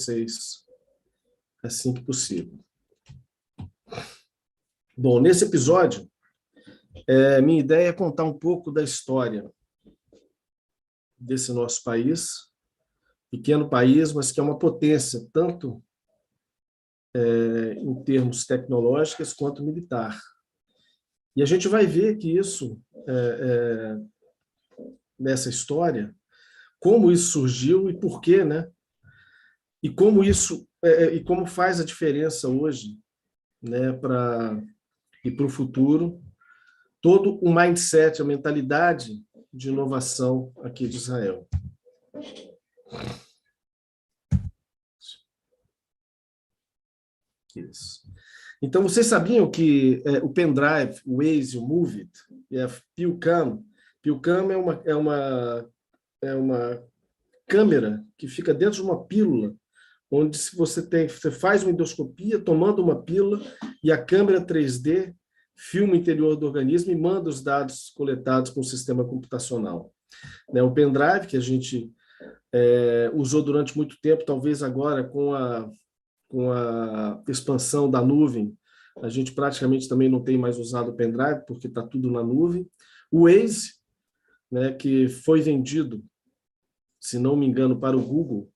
vocês assim que possível. Bom, nesse episódio, minha ideia é contar um pouco da história desse nosso país, pequeno país, mas que é uma potência, tanto em termos tecnológicos quanto militar. E a gente vai ver que isso, nessa história, como isso surgiu e por quê, né? E como isso e como faz a diferença hoje, né, para o futuro, todo o mindset, a mentalidade de inovação aqui de Israel. Isso. Então, vocês sabiam que o pendrive, o Waze, o Move It, e a PillCam é uma câmera que fica dentro de uma pílula, onde se você faz uma endoscopia tomando uma pílula e a câmera 3D filma o interior do organismo e manda os dados coletados com o sistema computacional. O pendrive, que a gente usou durante muito tempo, talvez agora com a expansão da nuvem, a gente praticamente também não tem mais usado o pendrive, porque está tudo na nuvem. O Waze, né, que foi vendido, se não me engano, para o Google,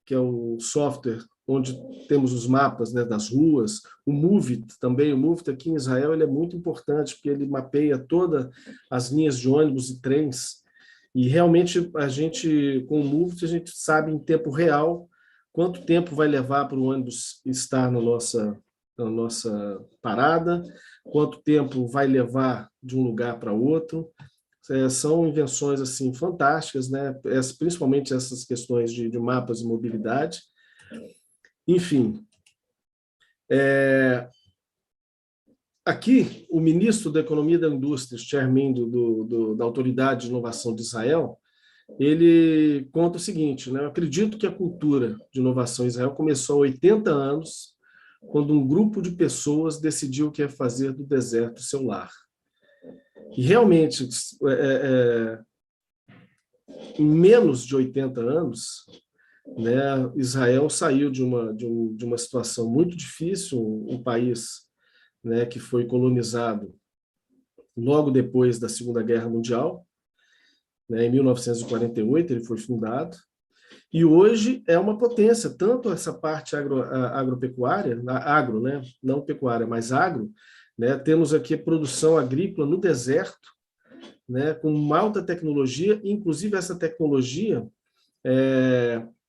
que é o software onde temos os mapas, né, das ruas. O Move It também, o Move It aqui em Israel, ele é muito importante, porque ele mapeia todas as linhas de ônibus e trens, e realmente a gente, com o Move It, a gente sabe em tempo real quanto tempo vai levar para o ônibus estar na nossa parada, quanto tempo vai levar de um lugar para outro. São invenções assim fantásticas, né? Principalmente essas questões de mapas de mobilidade. Enfim, aqui o ministro da Economia e da Indústria, chairman da Autoridade de Inovação de Israel, ele conta o seguinte, né? Eu acredito que a cultura de inovação em Israel começou há 80 anos, quando um grupo de pessoas decidiu o que ia fazer do deserto seu lar. E realmente, em menos de 80 anos, né, Israel saiu de uma situação muito difícil, um país, né, que foi colonizado logo depois da Segunda Guerra Mundial, né, em 1948 ele foi fundado, e hoje é uma potência, tanto essa parte agropecuária, agro, né, não pecuária, mas agro, né, temos aqui produção agrícola no deserto, né, com uma alta tecnologia, inclusive essa tecnologia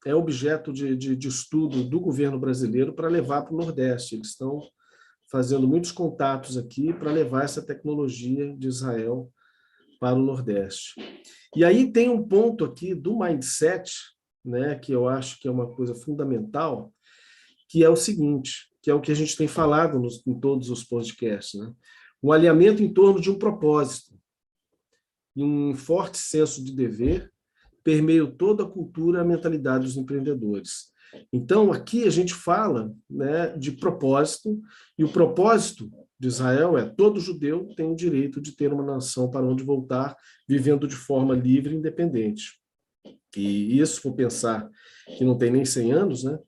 é objeto de estudo do governo brasileiro para levar para o Nordeste. Eles estão fazendo muitos contatos aqui para levar essa tecnologia de Israel para o Nordeste. E aí tem um ponto aqui do mindset, né, que eu acho que é uma coisa fundamental, que é o seguinte, que é o que a gente tem falado em todos os podcasts, né? Um alinhamento em torno de um propósito e um forte senso de dever permeia toda a cultura e a mentalidade dos empreendedores. Então, aqui a gente fala, né, de propósito, e o propósito de Israel é: todo judeu tem o direito de ter uma nação para onde voltar, vivendo de forma livre e independente. E isso, por pensar que não tem nem 100 anos, né,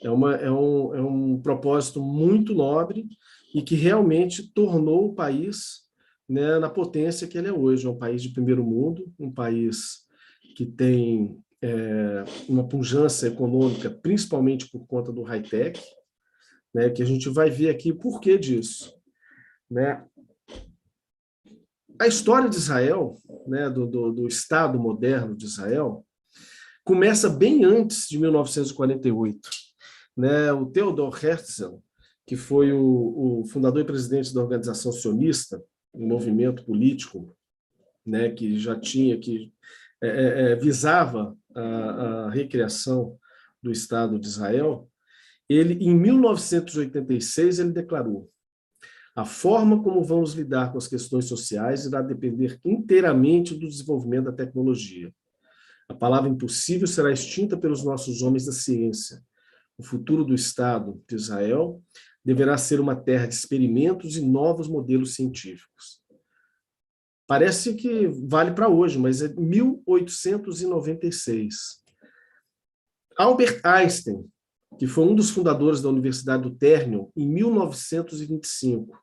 é um propósito muito nobre e que realmente tornou o país, né, na potência que ele é hoje. É um país de primeiro mundo, um país que tem uma pujança econômica, principalmente por conta do high-tech, né, que a gente vai ver aqui o porquê disso. Né? A história de Israel, né, do Estado moderno de Israel, começa bem antes de 1948. Né? O Theodor Herzl, que foi o fundador e presidente da Organização Sionista, um movimento político, né, que já tinha, que visava a recriação do Estado de Israel, ele, em 1986, ele declarou: a forma como vamos lidar com as questões sociais irá depender inteiramente do desenvolvimento da tecnologia. A palavra impossível será extinta pelos nossos homens da ciência. O futuro do Estado de Israel deverá ser uma terra de experimentos e novos modelos científicos. Parece que vale para hoje, mas é 1896. Albert Einstein, que foi um dos fundadores da Universidade do Ternium, em 1925.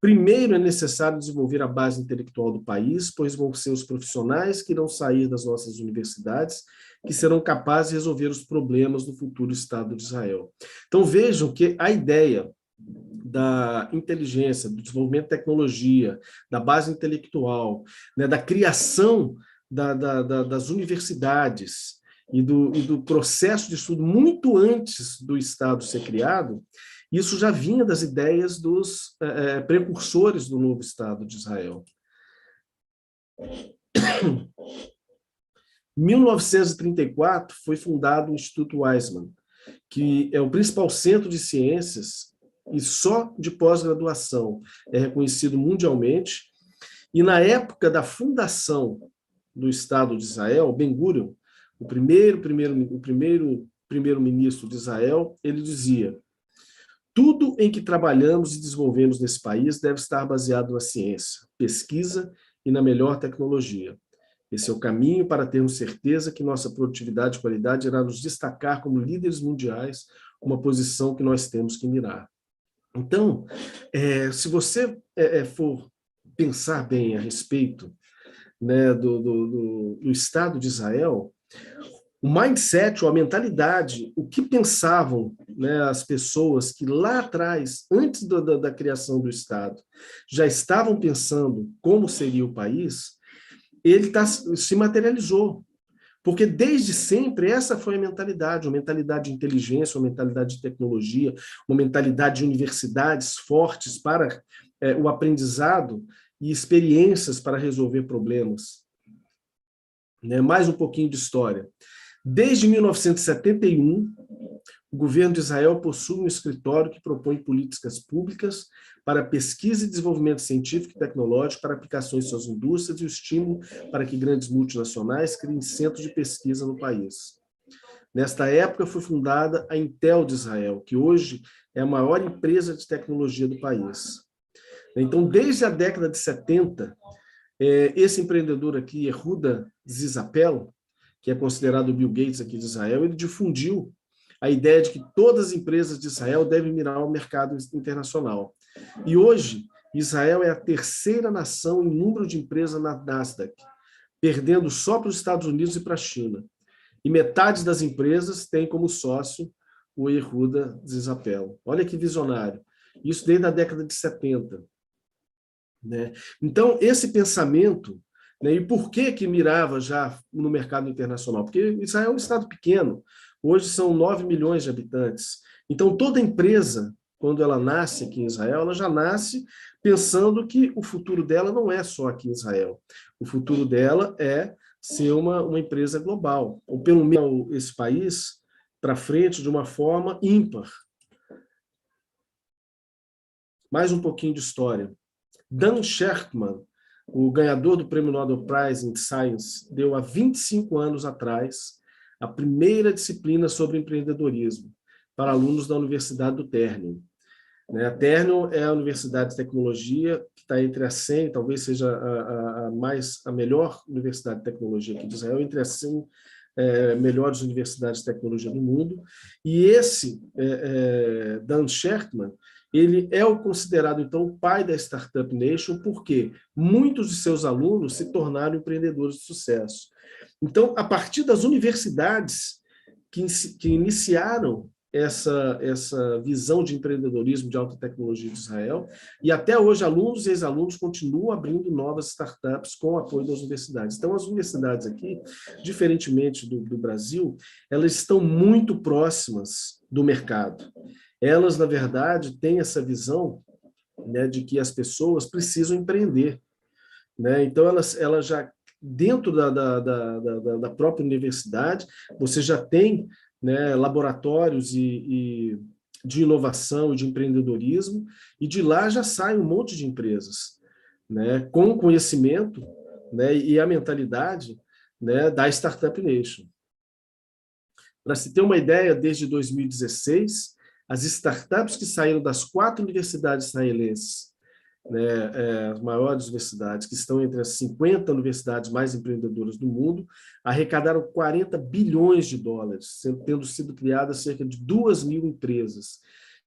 Primeiro, é necessário desenvolver a base intelectual do país, pois vão ser os profissionais que irão sair das nossas universidades que serão capazes de resolver os problemas do futuro Estado de Israel. Então, vejam que a ideia da inteligência, do desenvolvimento de tecnologia, da base intelectual, né, da criação das universidades e do processo de estudo muito antes do Estado ser criado, isso já vinha das ideias dos precursores do novo Estado de Israel. Em 1934, foi fundado o Instituto Weizmann, que é o principal centro de ciências e só de pós-graduação. É reconhecido mundialmente. E na época da fundação do Estado de Israel, Ben-Gurion, o primeiro-ministro de Israel, ele dizia: tudo em que trabalhamos e desenvolvemos nesse país deve estar baseado na ciência, pesquisa e na melhor tecnologia. Esse é o caminho para termos certeza que nossa produtividade e qualidade irá nos destacar como líderes mundiais, uma posição que nós temos que mirar. Então, se você for pensar bem a respeito, né, do Estado de Israel, o mindset, ou a mentalidade, o que pensavam, né, as pessoas que lá atrás, antes da criação do Estado, já estavam pensando como seria o país, ele se materializou. Porque desde sempre essa foi a mentalidade, uma mentalidade de inteligência, uma mentalidade de tecnologia, uma mentalidade de universidades fortes para o aprendizado e experiências para resolver problemas. Né? Mais um pouquinho de história. Desde 1971, o governo de Israel possui um escritório que propõe políticas públicas para pesquisa e desenvolvimento científico e tecnológico para aplicações em suas indústrias e o estímulo para que grandes multinacionais criem centros de pesquisa no país. Nesta época foi fundada a Intel de Israel, que hoje é a maior empresa de tecnologia do país. Então, desde a década de 70, esse empreendedor aqui, Yehuda Zizapel, que é considerado o Bill Gates aqui de Israel, ele difundiu a ideia de que todas as empresas de Israel devem mirar ao mercado internacional. E hoje, Israel é a terceira nação em número de empresas na Nasdaq, perdendo só para os Estados Unidos e para a China. E metade das empresas tem como sócio o Yehuda Zizapel. Olha que visionário. Isso desde a década de 70. Né? Então, esse pensamento, né, e por que mirava já no mercado internacional? Porque Israel é um estado pequeno, hoje são 9 milhões de habitantes. Então, toda empresa, quando ela nasce aqui em Israel, ela já nasce pensando que o futuro dela não é só aqui em Israel. O futuro dela é ser uma empresa global, ou pelo menos esse país para frente de uma forma ímpar. Mais um pouquinho de história. Dan Shechtman, o ganhador do Prêmio Nobel Prize in Science, deu há 25 anos atrás a primeira disciplina sobre empreendedorismo para alunos da Universidade do Ternium. A Ternium é a Universidade de Tecnologia que está entre as 100, talvez seja a melhor universidade de tecnologia aqui de Israel, entre as 100 melhores universidades de tecnologia do mundo. E esse Dan Shechtman, ele é o considerado, então, o pai da Startup Nation, porque muitos de seus alunos se tornaram empreendedores de sucesso. Então, a partir das universidades que iniciaram essa visão de empreendedorismo de alta tecnologia de Israel, e até hoje alunos e ex-alunos continuam abrindo novas startups com o apoio das universidades. Então, as universidades aqui, diferentemente do Brasil, elas estão muito próximas do mercado. Elas, na verdade, têm essa visão, né, de que as pessoas precisam empreender. Né? Então, elas já, dentro da própria universidade, você já tem, né, laboratórios de inovação e de empreendedorismo, e de lá já sai um monte de empresas, né, com conhecimento, né, e a mentalidade, né, da Startup Nation. Para se ter uma ideia, desde 2016, as startups que saíram das 4 universidades israelenses né, as maiores universidades, que estão entre as 50 universidades mais empreendedoras do mundo, arrecadaram 40 bilhões de dólares, tendo sido criadas cerca de 2.000 empresas.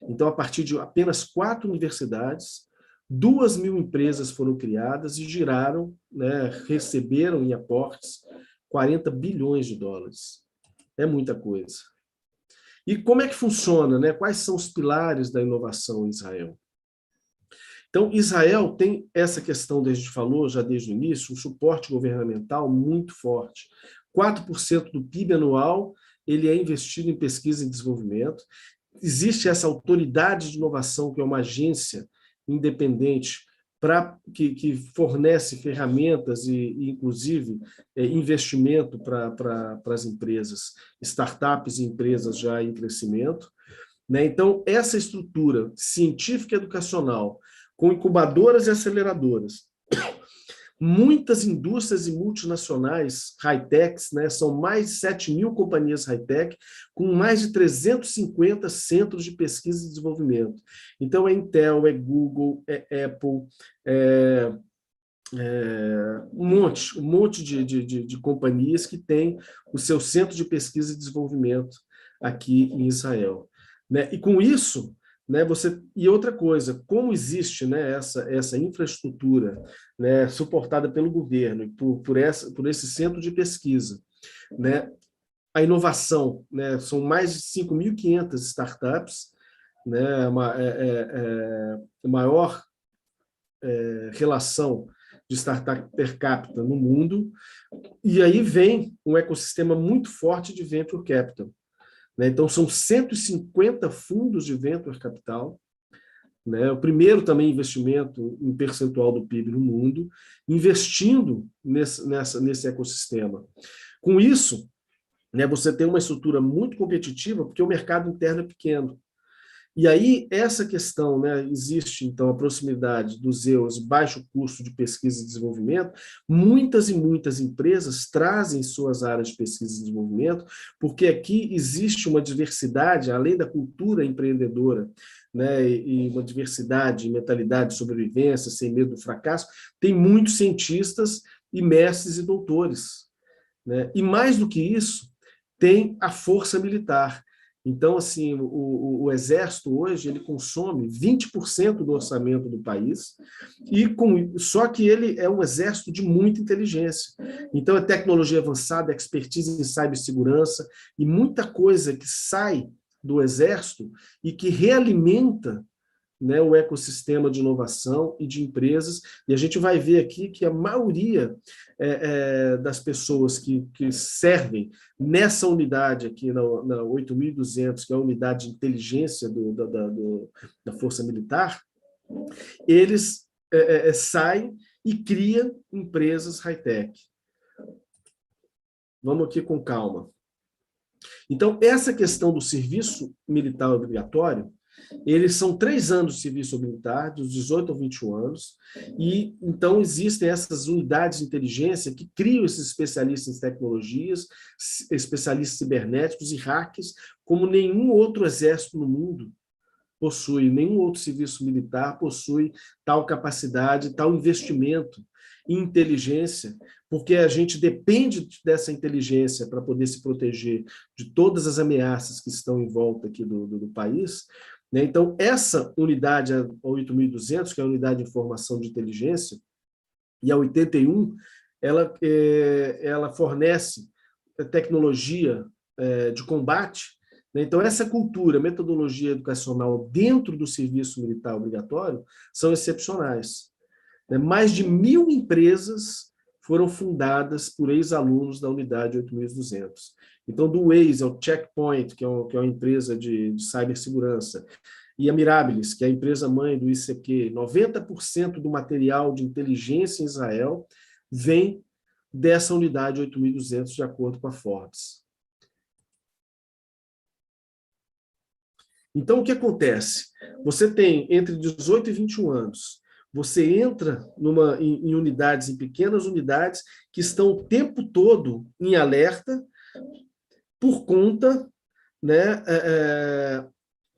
Então, a partir de apenas 4 universidades, 2.000 empresas foram criadas e giraram, né, receberam em aportes 40 bilhões de dólares. É muita coisa. E como é que funciona, né? Quais são os pilares da inovação em Israel? Então, Israel tem essa questão, a gente falou já desde o início, um suporte governamental muito forte. 4% do PIB anual ele é investido em pesquisa e desenvolvimento. Existe essa autoridade de inovação, que é uma agência independente que fornece ferramentas e inclusive, investimento para as empresas, startups e empresas já em crescimento. Né? Então, essa estrutura científica e educacional, com incubadoras e aceleradoras, muitas indústrias e multinacionais high-techs, né, são mais de 7.000 companhias high-tech, com mais de 350 centros de pesquisa e desenvolvimento. Então, é Intel, é Google, é Apple, um monte de companhias que têm o seu centro de pesquisa e desenvolvimento aqui em Israel. Né? E com isso, né, e outra coisa, como existe, né, essa infraestrutura, né, suportada pelo governo e por esse centro de pesquisa, né, a inovação, né, são mais de 5.500 startups, né, a maior relação de startup per capita no mundo, e aí vem um ecossistema muito forte de venture capital. Né? Então, são 150 fundos de venture capital, né? O primeiro também investimento em percentual do PIB no mundo, investindo nesse ecossistema. Com isso, né, você tem uma estrutura muito competitiva, porque o mercado interno é pequeno. E aí, essa questão, né, existe, então, a proximidade dos EUs, baixo custo de pesquisa e desenvolvimento, muitas e muitas empresas trazem suas áreas de pesquisa e desenvolvimento, porque aqui existe uma diversidade, além da cultura empreendedora, né, e uma diversidade de mentalidade de sobrevivência, sem medo do fracasso, tem muitos cientistas e mestres e doutores. Né? E mais do que isso, tem a força militar. Então, assim, o Exército hoje ele consome 20% do orçamento do país, só que ele é um exército de muita inteligência. Então, é tecnologia avançada, expertise em cibersegurança e muita coisa que sai do Exército e que realimenta, né, o ecossistema de inovação e de empresas, e a gente vai ver aqui que a maioria das pessoas que servem nessa unidade aqui, na 8.200, que é a unidade de inteligência da Força Militar, eles saem e criam empresas high-tech. Vamos aqui com calma. Então, essa questão do serviço militar obrigatório, eles são 3 anos de serviço militar, dos 18 aos 21 anos, e então existem essas unidades de inteligência que criam esses especialistas em tecnologias, especialistas cibernéticos e hackers, como nenhum outro exército no mundo possui, nenhum outro serviço militar possui tal capacidade, tal investimento em inteligência, porque a gente depende dessa inteligência para poder se proteger de todas as ameaças que estão em volta aqui do país. Né? Então, essa unidade, a 8.200, que é a unidade de informação de inteligência, e a 81, ela fornece tecnologia de combate. Né? Então, essa cultura, metodologia educacional dentro do serviço militar obrigatório são excepcionais. Né? Mais de 1.000 empresas foram fundadas por ex-alunos da unidade 8.200. Então, do Waze ao Checkpoint, que é uma empresa de cibersegurança, e a Mirabilis, que é a empresa mãe do ICQ, 90% do material de inteligência em Israel vem dessa unidade 8.200, de acordo com a Forbes. Então, o que acontece? Você tem entre 18 e 21 anos, você entra em unidades, em pequenas unidades, que estão o tempo todo em alerta por conta, né,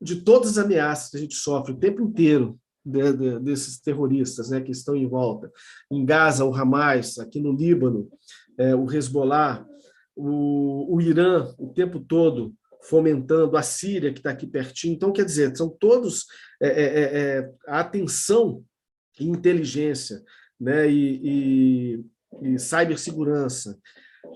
de todas as ameaças que a gente sofre o tempo inteiro, desses terroristas, né, que estão em volta. Em Gaza, o Hamas, aqui no Líbano, o Hezbollah, o Irã, o tempo todo fomentando, a Síria, que está aqui pertinho. Então, quer dizer, são todos a atenção e inteligência, né, e cibersegurança,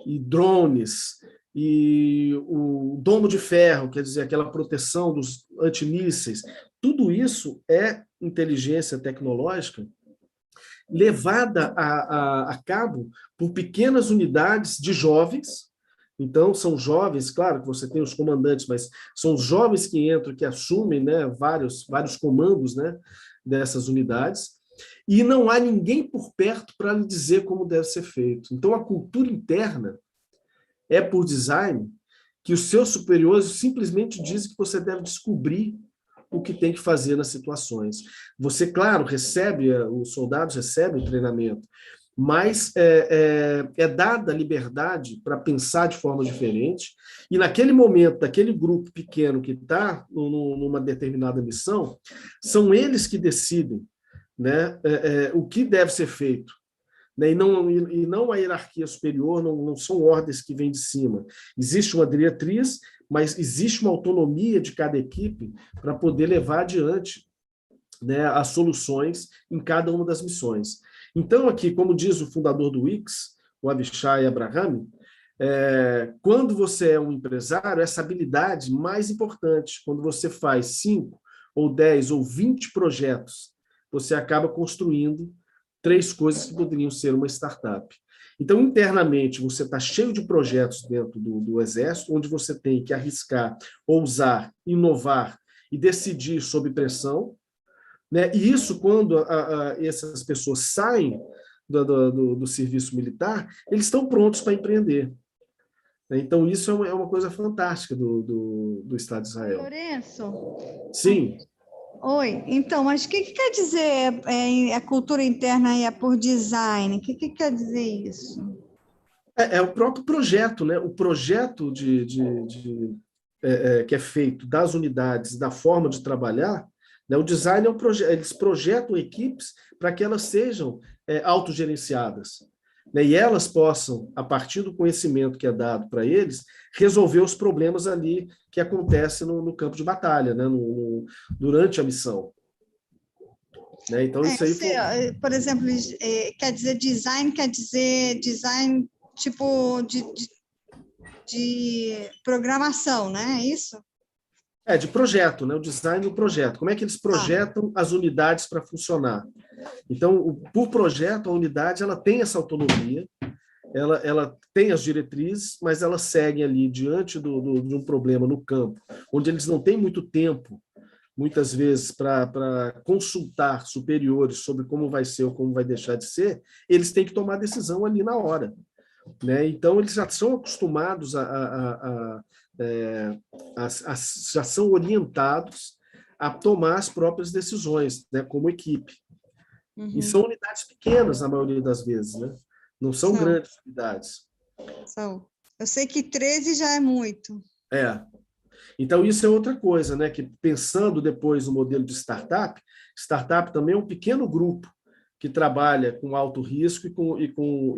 e drones, e o domo de ferro, quer dizer, aquela proteção dos antimísseis, tudo isso é inteligência tecnológica levada a cabo por pequenas unidades de jovens. Então, são jovens, claro que você tem os comandantes, mas são os jovens que entram, que assumem, né, vários comandos, né, dessas unidades, e não há ninguém por perto para lhe dizer como deve ser feito. Então, a cultura interna é por design que os seus superiores simplesmente dizem que você deve descobrir o que tem que fazer nas situações. Você, claro, os soldados recebem o treinamento, mas é dada a liberdade para pensar de forma diferente, e naquele momento, daquele grupo pequeno que está numa determinada missão, são eles que decidem, né, o que deve ser feito. Né, e não a hierarquia superior, não são ordens que vêm de cima. Existe uma diretriz, mas existe uma autonomia de cada equipe para poder levar adiante, né, as soluções em cada uma das missões. Então, aqui, como diz o fundador do Wix, o Avishai Abraham, quando você é um empresário, essa habilidade mais importante, quando você faz 5 ou 10 ou 20 projetos, você acaba construindo 3 coisas que poderiam ser uma startup. Então, internamente, você está cheio de projetos dentro do Exército, onde você tem que arriscar, ousar, inovar e decidir sob pressão, né? E isso, quando essas pessoas saem do serviço militar, eles estão prontos para empreender. Então, isso é uma coisa fantástica do Estado de Israel. Lourenço? Sim. Oi, então, mas o que quer dizer a cultura interna é por design? O que quer dizer isso? É o próprio projeto, né? O projeto que é feito das unidades, da forma de trabalhar, né? O design é um projeto, eles projetam equipes para que elas sejam autogerenciadas, né? E elas possam, a partir do conhecimento que é dado para eles, resolver os problemas ali que acontecem no campo de batalha, né? Durante a missão. Né? Então, isso aí foi... Por exemplo, quer dizer design tipo de programação, né? É isso? De projeto, né? O design do projeto. Como é que eles projetam as unidades para funcionar? Então, por projeto, a unidade ela tem essa autonomia, ela tem as diretrizes, mas ela segue ali diante de um problema no campo, onde eles não têm muito tempo, muitas vezes, para consultar superiores sobre como vai ser ou como vai deixar de ser, eles têm que tomar decisão ali na hora. Né? Então, eles já são acostumados já são orientados a tomar as próprias decisões, né, como equipe. Uhum. E são unidades pequenas, na maioria das vezes, né? Não são grandes unidades. São. Eu sei que 13 já é muito. Então, isso é outra coisa, né? Que pensando depois no modelo de startup também é um pequeno grupo que trabalha com alto risco e com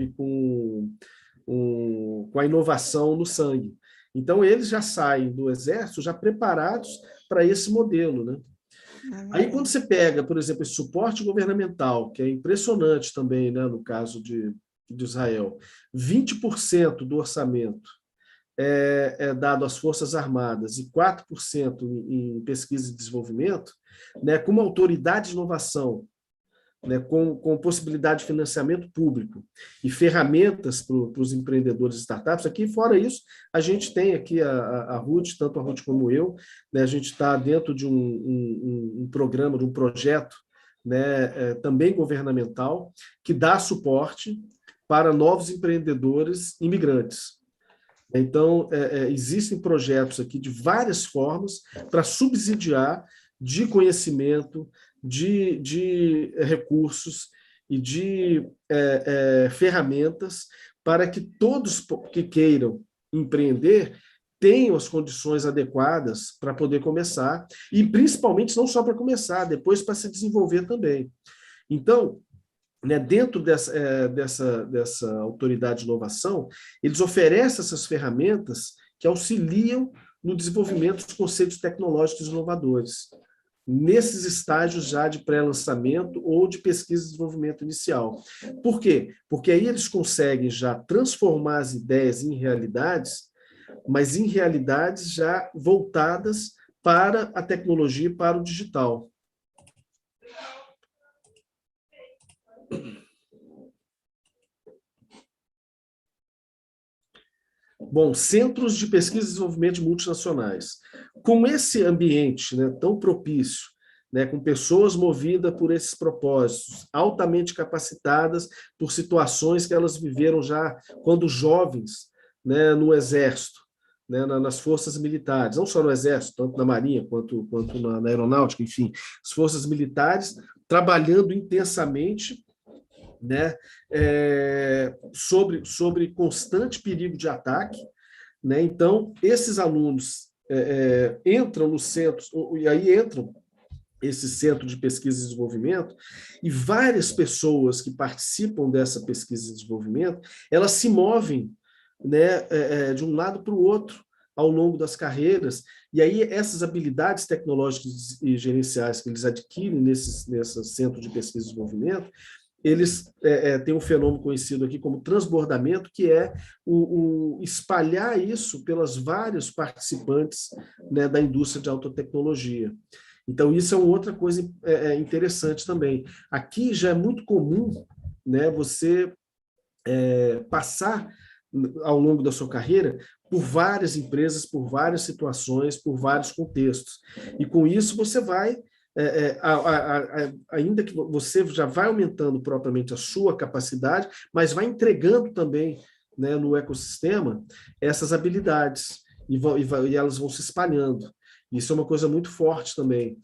a inovação no sangue. Então, eles já saem do Exército já preparados para esse modelo, né? Aí, quando você pega, por exemplo, esse suporte governamental, que é impressionante também, né, no caso de Israel, 20% do orçamento é dado às Forças Armadas e 4% em pesquisa e desenvolvimento, né, com uma autoridade de inovação, né, com possibilidade de financiamento público e ferramentas para os empreendedores e startups. Aqui, fora isso, a gente tem aqui a Ruth, tanto a Ruth como eu, né, a gente está dentro de um programa, de um projeto, né, também governamental, que dá suporte para novos empreendedores imigrantes. Então, existem projetos aqui de várias formas para subsidiar de conhecimento, de recursos e de ferramentas para que todos que queiram empreender tenham as condições adequadas para poder começar, e principalmente não só para começar, depois para se desenvolver também. Então, né, dentro dessa autoridade de inovação, eles oferecem essas ferramentas que auxiliam no desenvolvimento dos conceitos tecnológicos inovadores, nesses estágios já de pré-lançamento ou de pesquisa e desenvolvimento inicial. Por quê? Porque aí eles conseguem já transformar as ideias em realidades, mas em realidades já voltadas para a tecnologia e para o digital. Bom, centros de pesquisa e desenvolvimento multinacionais. Com esse ambiente, né, tão propício, né, com pessoas movidas por esses propósitos, altamente capacitadas por situações que elas viveram já quando jovens, né, no Exército, né, nas forças militares, não só no Exército, tanto na Marinha quanto na Aeronáutica, enfim, as forças militares trabalhando intensamente, né, sobre constante perigo de ataque, né? Então, esses alunos entram nos centros, e aí entram esse centro de pesquisa e desenvolvimento, e várias pessoas que participam dessa pesquisa e desenvolvimento, elas se movem, né, de um lado para o outro ao longo das carreiras, e aí essas habilidades tecnológicas e gerenciais que eles adquirem nesses centros de pesquisa e desenvolvimento, eles têm um fenômeno conhecido aqui como transbordamento, que é o espalhar isso pelas vários participantes, né, da indústria de alta tecnologia. Então, isso é uma outra coisa interessante também. Aqui já é muito comum, né, você passar ao longo da sua carreira por várias empresas, por várias situações, por vários contextos. E com isso você vai ainda que você já vai aumentando propriamente a sua capacidade, mas vai entregando também, né, no ecossistema essas habilidades, e elas vão se espalhando. Isso é uma coisa muito forte também.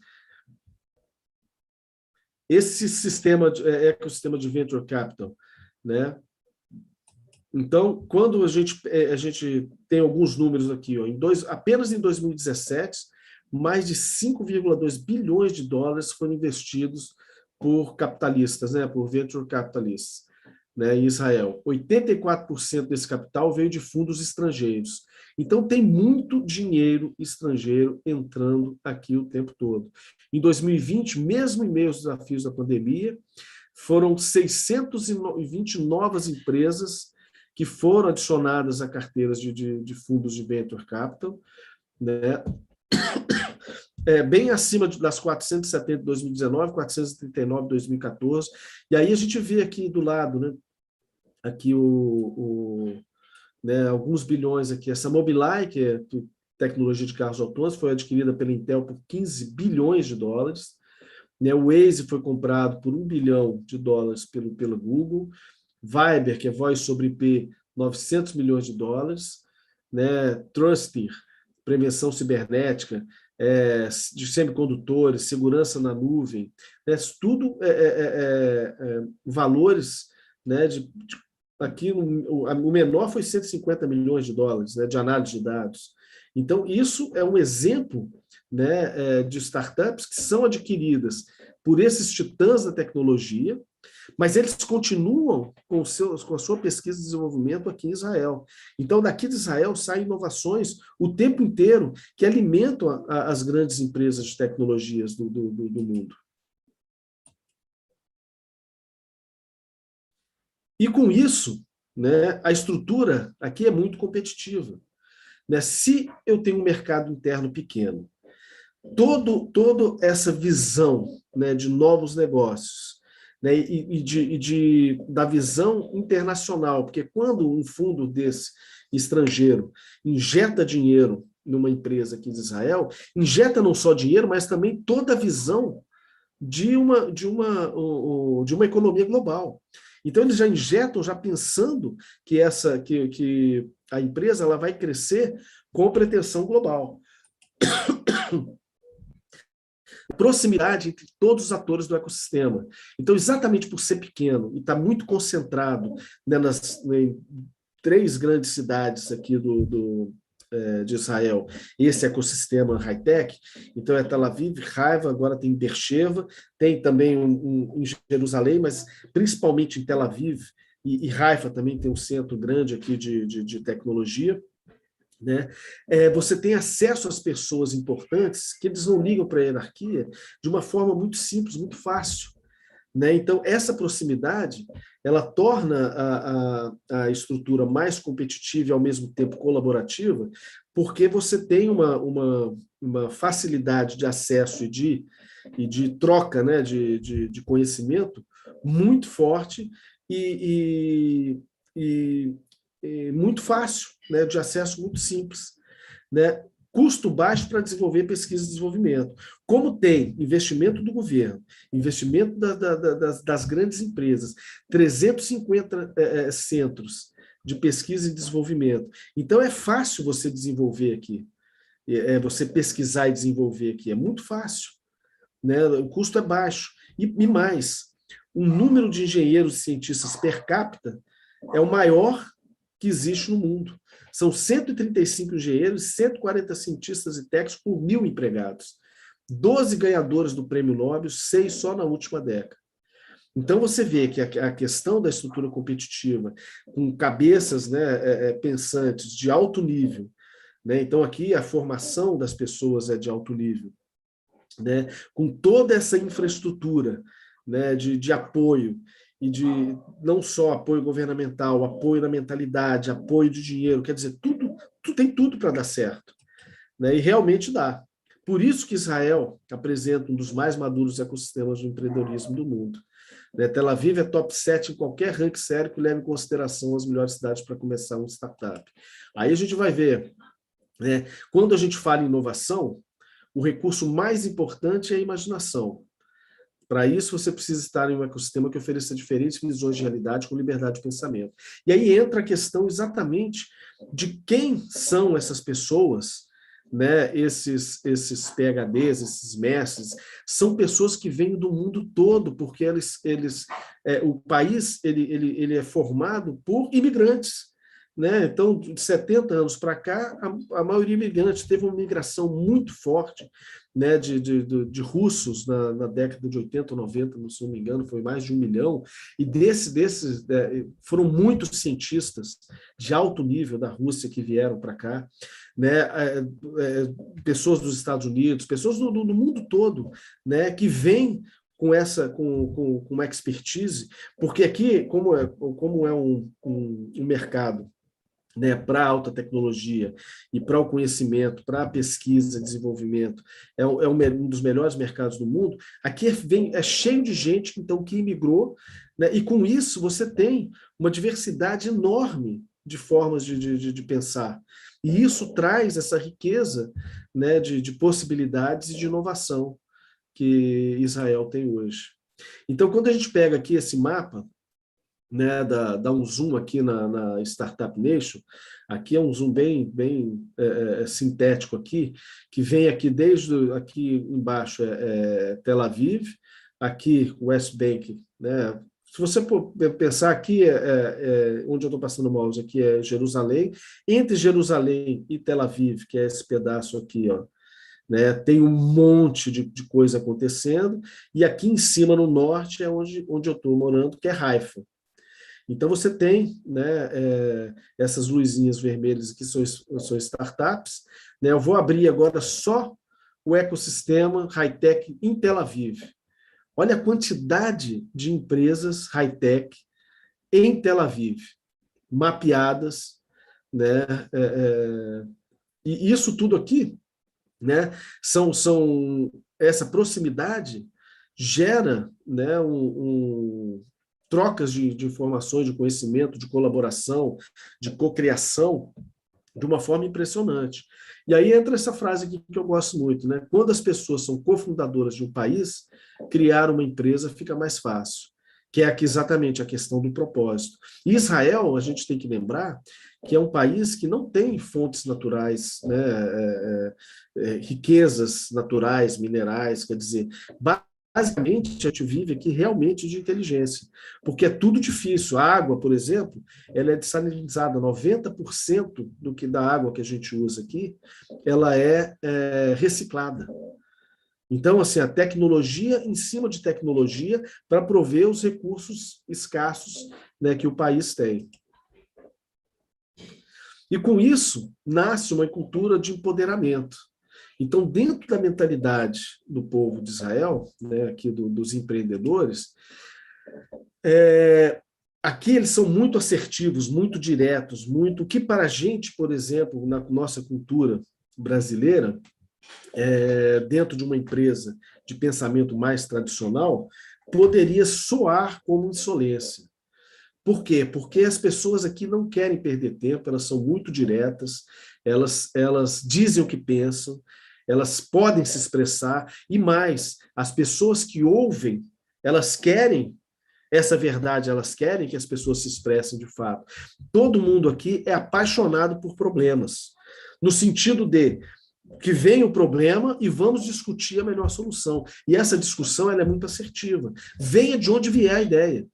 Esse ecossistema de venture capital, né? Então, quando a gente tem alguns números aqui, ó, apenas em 2017, mais de 5,2 bilhões de dólares foram investidos por capitalistas, né, por venture capitalists, né, em Israel. 84% desse capital veio de fundos estrangeiros. Então, tem muito dinheiro estrangeiro entrando aqui o tempo todo. Em 2020, mesmo em meio aos desafios da pandemia, foram 620 novas empresas que foram adicionadas a carteiras de fundos de venture capital, né? Bem acima das 470 de 2019, 439 de 2014. E aí a gente vê aqui do lado, né, aqui né, alguns bilhões aqui. Essa Mobileye, que é tecnologia de carros autônomos, foi adquirida pela Intel por 15 bilhões de dólares. Né, o Waze foi comprado por 1 bilhão de dólares pelo Google. Viber, que é voz sobre IP, 900 milhões de dólares. Né, Trusteer, prevenção cibernética, de semicondutores, segurança na nuvem, né, tudo valores, né, aqui o menor foi 150 milhões de dólares, né, de análise de dados. Então, isso é um exemplo, né, de startups que são adquiridas por esses titãs da tecnologia, mas eles continuam com a sua pesquisa e desenvolvimento aqui em Israel. Então, daqui de Israel saem inovações o tempo inteiro que alimentam as grandes empresas de tecnologias do mundo. E com isso, né, a estrutura aqui é muito competitiva. Né? Se eu tenho um mercado interno pequeno, toda essa visão, né, de novos negócios, né, da visão internacional, porque quando um fundo desse estrangeiro injeta dinheiro numa empresa aqui de Israel, injeta não só dinheiro, mas também toda a visão de uma economia global. Então, eles já injetam, já pensando que a empresa ela vai crescer com pretensão global. Proximidade entre todos os atores do ecossistema. Então, exatamente por ser pequeno e estar muito concentrado, né, em 3 grandes cidades aqui de Israel esse ecossistema high-tech. Então, é Tel Aviv, Haifa, agora tem Beersheba, tem também em Jerusalém, mas principalmente em Tel Aviv e Haifa também tem um centro grande aqui de tecnologia. Né? Você tem acesso às pessoas importantes que eles não ligam para a hierarquia de uma forma muito simples, muito fácil. Né? Então, essa proximidade, ela torna a estrutura mais competitiva e, ao mesmo tempo, colaborativa, porque você tem uma facilidade de acesso e de troca, né, de conhecimento muito forte e muito fácil, né, de acesso muito simples. Né? Custo baixo para desenvolver pesquisa e desenvolvimento. Como tem investimento do governo, investimento das grandes empresas, 350 centros de pesquisa e desenvolvimento. Então, é fácil você desenvolver aqui, você pesquisar e desenvolver aqui, é muito fácil. Né? O custo é baixo. E mais, o número de engenheiros e cientistas per capita é o maior que existe no mundo. São 135 engenheiros, 140 cientistas e técnicos por 1.000 empregados. 12 ganhadores do Prêmio Nobel, 6 só na última década. Então, você vê que a questão da estrutura competitiva, com cabeças, né, pensantes de alto nível, né? Então, aqui a formação das pessoas é de alto nível, né? Com toda essa infraestrutura, né, de apoio, e de não só apoio governamental, apoio na mentalidade, apoio de dinheiro, quer dizer, tudo tem tudo para dar certo. Né? E realmente dá. Por isso que Israel apresenta um dos mais maduros ecossistemas do empreendedorismo do mundo. Né? Tel Aviv é top 7 em qualquer ranking sério que leve em consideração as melhores cidades para começar uma startup. Aí a gente vai ver, né? Quando a gente fala em inovação, o recurso mais importante é a imaginação. Para isso, você precisa estar em um ecossistema que ofereça diferentes visões de realidade com liberdade de pensamento. E aí entra a questão exatamente de quem são essas pessoas, né? Esses PhDs, esses mestres, são pessoas que vêm do mundo todo, porque o país ele é formado por imigrantes. Né? Então, de 70 anos para cá, a maioria imigrantes teve uma migração muito forte, né, de russos na década de 80, 90, se não me engano, foi mais de 1 milhão, e desses foram muitos cientistas de alto nível da Rússia que vieram para cá, né, pessoas dos Estados Unidos, pessoas do mundo todo, né, que vêm com uma expertise, porque aqui, como é um mercado, né, para a alta tecnologia e para o conhecimento, para a pesquisa e desenvolvimento, é um dos melhores mercados do mundo, aqui é cheio de gente então, que imigrou, né, e com isso você tem uma diversidade enorme de formas de pensar. E isso traz essa riqueza, né, de possibilidades e de inovação que Israel tem hoje. Então, quando a gente pega aqui esse mapa, né, dá um zoom aqui na Startup Nation, aqui é um zoom bem sintético aqui, que vem aqui aqui embaixo Tel Aviv, aqui West Bank, né? Se você pensar aqui, onde eu estou passando o mouse, aqui é Jerusalém, entre Jerusalém e Tel Aviv, que é esse pedaço aqui, ó, né, tem um monte de coisa acontecendo, e aqui em cima, no norte, é onde eu estou morando, que é Haifa. Então, você tem, né, essas luzinhas vermelhas que são startups. Né? Eu vou abrir agora só o ecossistema high-tech em Tel Aviv. Olha a quantidade de empresas high-tech em Tel Aviv, mapeadas. Né? E isso tudo aqui, né, essa proximidade gera, né, trocas de informações, de conhecimento, de colaboração, de cocriação, de uma forma impressionante. E aí entra essa frase aqui que eu gosto muito, né? Quando as pessoas são cofundadoras de um país, criar uma empresa fica mais fácil, que é aqui exatamente a questão do propósito. E Israel, a gente tem que lembrar que é um país que não tem fontes naturais, né? Riquezas naturais, minerais, quer dizer, basicamente, a gente vive aqui realmente de inteligência, porque é tudo difícil. A água, por exemplo, ela é dessalinizada. 90% do que da água que a gente usa aqui, ela é reciclada. Então, assim, a tecnologia em cima de tecnologia para prover os recursos escassos, né, que o país tem. E com isso, nasce uma cultura de empoderamento. Então, dentro da mentalidade do povo de Israel, né, aqui dos empreendedores, aqui eles são muito assertivos, muito diretos, muito que para a gente, por exemplo, na nossa cultura brasileira, dentro de uma empresa de pensamento mais tradicional, poderia soar como insolência. Por quê? Porque as pessoas aqui não querem perder tempo, elas são muito diretas, elas dizem o que pensam, elas podem se expressar, e mais, as pessoas que ouvem, elas querem essa verdade, elas querem que as pessoas se expressem de fato. Todo mundo aqui é apaixonado por problemas, no sentido de que vem o problema e vamos discutir a melhor solução. E essa discussão ela é muito assertiva. Venha de onde vier a ideia.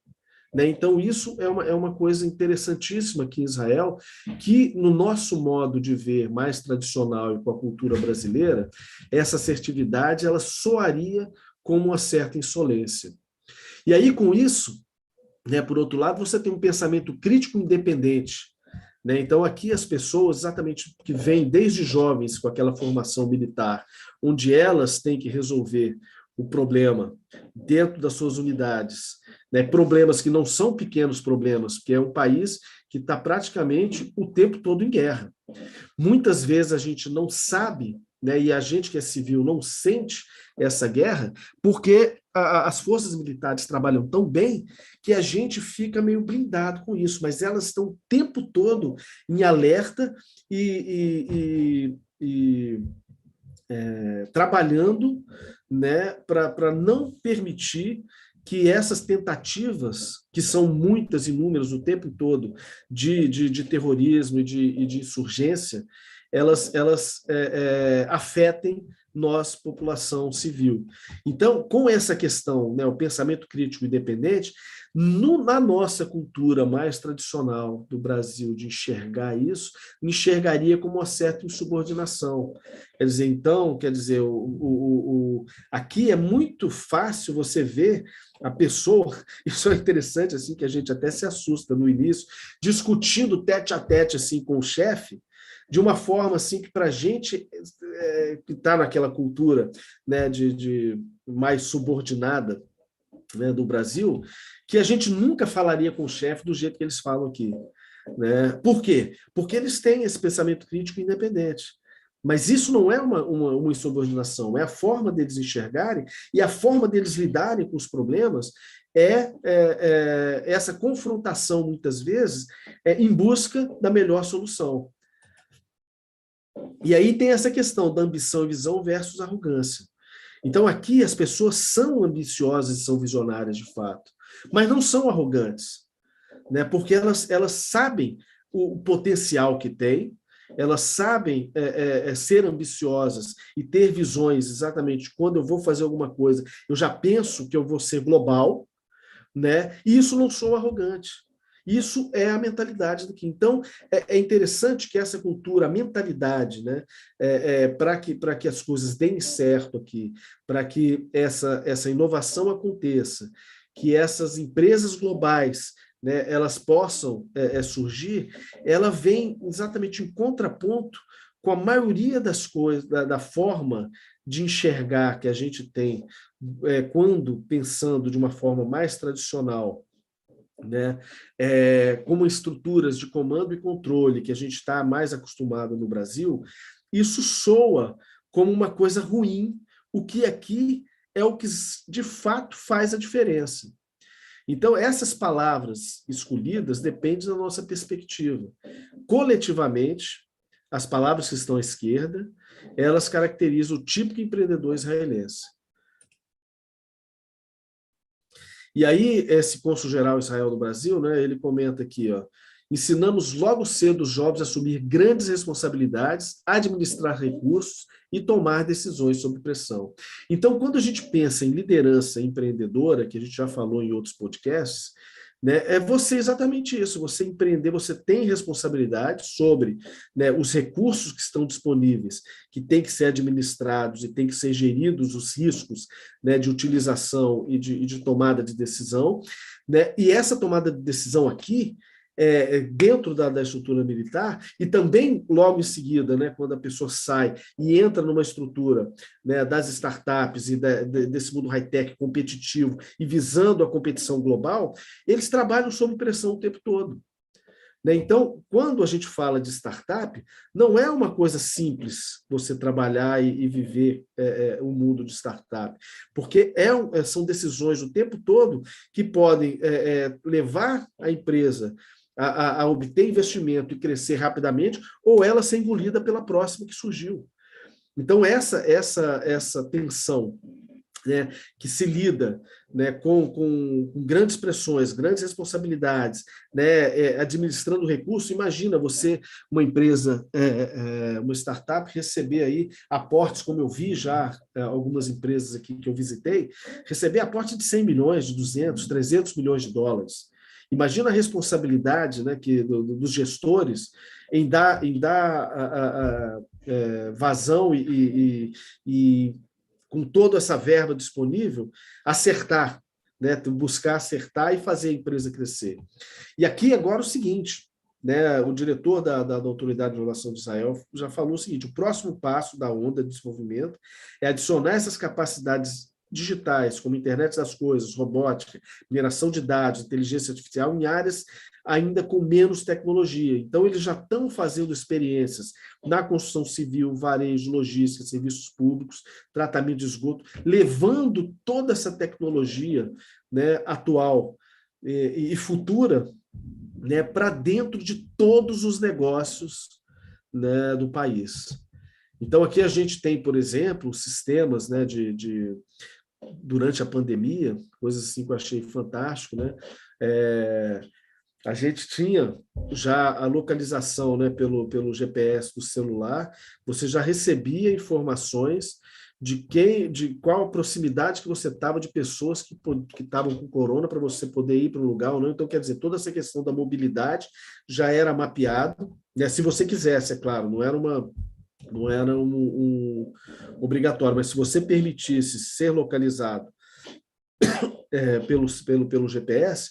Né? Então, isso é uma coisa interessantíssima aqui em Israel, que no nosso modo de ver mais tradicional e com a cultura brasileira, essa assertividade ela soaria como uma certa insolência. E aí, com isso, né, por outro lado, você tem um pensamento crítico independente. Né? Então, aqui as pessoas, exatamente que vêm desde jovens com aquela formação militar, onde elas têm que resolver o problema dentro das suas unidades, né? Problemas que não são pequenos problemas, porque é um país que está praticamente o tempo todo em guerra. Muitas vezes a gente não sabe, né, e a gente que é civil não sente essa guerra, porque as forças militares trabalham tão bem que a gente fica meio blindado com isso, mas elas estão o tempo todo em alerta e trabalhando, né, para não permitir que essas tentativas, que são muitas, inúmeras, o tempo todo, de terrorismo e de insurgência, elas afetem nós, população civil. Então, com essa questão, né, o pensamento crítico independente, na nossa cultura mais tradicional do Brasil, de enxergar isso, enxergaria como uma certa insubordinação. Quer dizer, então, aqui é muito fácil você ver a pessoa, isso é interessante, assim, que a gente até se assusta no início, discutindo tete a tete assim, com o chefe, de uma forma assim que para a gente que está naquela cultura, né, de mais subordinada, né, do Brasil, que a gente nunca falaria com o chefe do jeito que eles falam aqui. Né? Por quê? Porque eles têm esse pensamento crítico independente. Mas isso não é uma insubordinação, é a forma deles enxergarem e a forma deles lidarem com os problemas essa confrontação, muitas vezes, em busca da melhor solução. E aí tem essa questão da ambição e visão versus arrogância. Então, aqui as pessoas são ambiciosas e são visionárias de fato, mas não são arrogantes, né? Porque elas sabem o potencial que têm, elas sabem ser ambiciosas e ter visões exatamente quando eu vou fazer alguma coisa, eu já penso que eu vou ser global, né? E isso não sou arrogante. Isso é a mentalidade daqui. Então, é interessante que essa cultura, a mentalidade, né, para que as coisas deem certo aqui, para que essa inovação aconteça, que essas empresas globais, né, elas possam surgir, ela vem exatamente em contraponto com a maioria das coisas, da forma de enxergar que a gente tem quando pensando de uma forma mais tradicional, né, como estruturas de comando e controle que a gente está mais acostumado no Brasil, isso soa como uma coisa ruim, o que aqui é o que de fato faz a diferença. Então, essas palavras escolhidas dependem da nossa perspectiva. Coletivamente, as palavras que estão à esquerda, elas caracterizam o típico empreendedor israelense. E aí, esse cônsul-geral Israel do Brasil, né, ele comenta aqui, ó, ensinamos logo cedo os jovens a assumir grandes responsabilidades, administrar recursos e tomar decisões sob pressão. Então, quando a gente pensa em liderança empreendedora, que a gente já falou em outros podcasts, né, é você exatamente isso, você empreender, você tem responsabilidade sobre, né, os recursos que estão disponíveis, que têm que ser administrados e têm que ser geridos os riscos, né, de utilização e de tomada de decisão, né, e essa tomada de decisão aqui, dentro da estrutura militar, e também logo em seguida, né, quando a pessoa sai e entra numa estrutura, né, das startups e desse mundo high-tech competitivo e visando a competição global, eles trabalham sob pressão o tempo todo. Né? Então, quando a gente fala de startup, não é uma coisa simples você trabalhar e viver o mundo de startup, porque são decisões o tempo todo que podem levar a empresa a obter investimento e crescer rapidamente, ou ela ser engolida pela próxima que surgiu. Então, essa tensão, né, que se lida, né, com grandes pressões, grandes responsabilidades, né, administrando recursos, imagina você, uma empresa, uma startup, receber aí aportes, como eu vi já algumas empresas aqui que eu visitei, receber aportes de 100 milhões, de 200, 300 milhões de dólares. Imagina a responsabilidade, né, dos gestores em dar vazão e com toda essa verba disponível, acertar, né, buscar acertar e fazer a empresa crescer. E aqui agora o seguinte, né, o diretor da Autoridade de Inovação de Israel já falou o seguinte: o próximo passo da onda de desenvolvimento é adicionar essas capacidades digitais, como internet das coisas, robótica, mineração de dados, inteligência artificial, em áreas ainda com menos tecnologia. Então, eles já estão fazendo experiências na construção civil, varejo, logística, serviços públicos, tratamento de esgoto, levando toda essa tecnologia, né, atual e futura, né, para dentro de todos os negócios, né, do país. Então, aqui a gente tem, por exemplo, sistemas, né, durante a pandemia, coisas assim que eu achei fantástico, né? A gente tinha já a localização, né, pelo GPS do celular, você já recebia informações de qual a proximidade que você estava de pessoas que estavam com corona para você poder ir para um lugar ou não. Então, quer dizer, toda essa questão da mobilidade já era mapeado, né, se você quisesse, é claro, não era um obrigatório, mas se você permitisse ser localizado pelo GPS,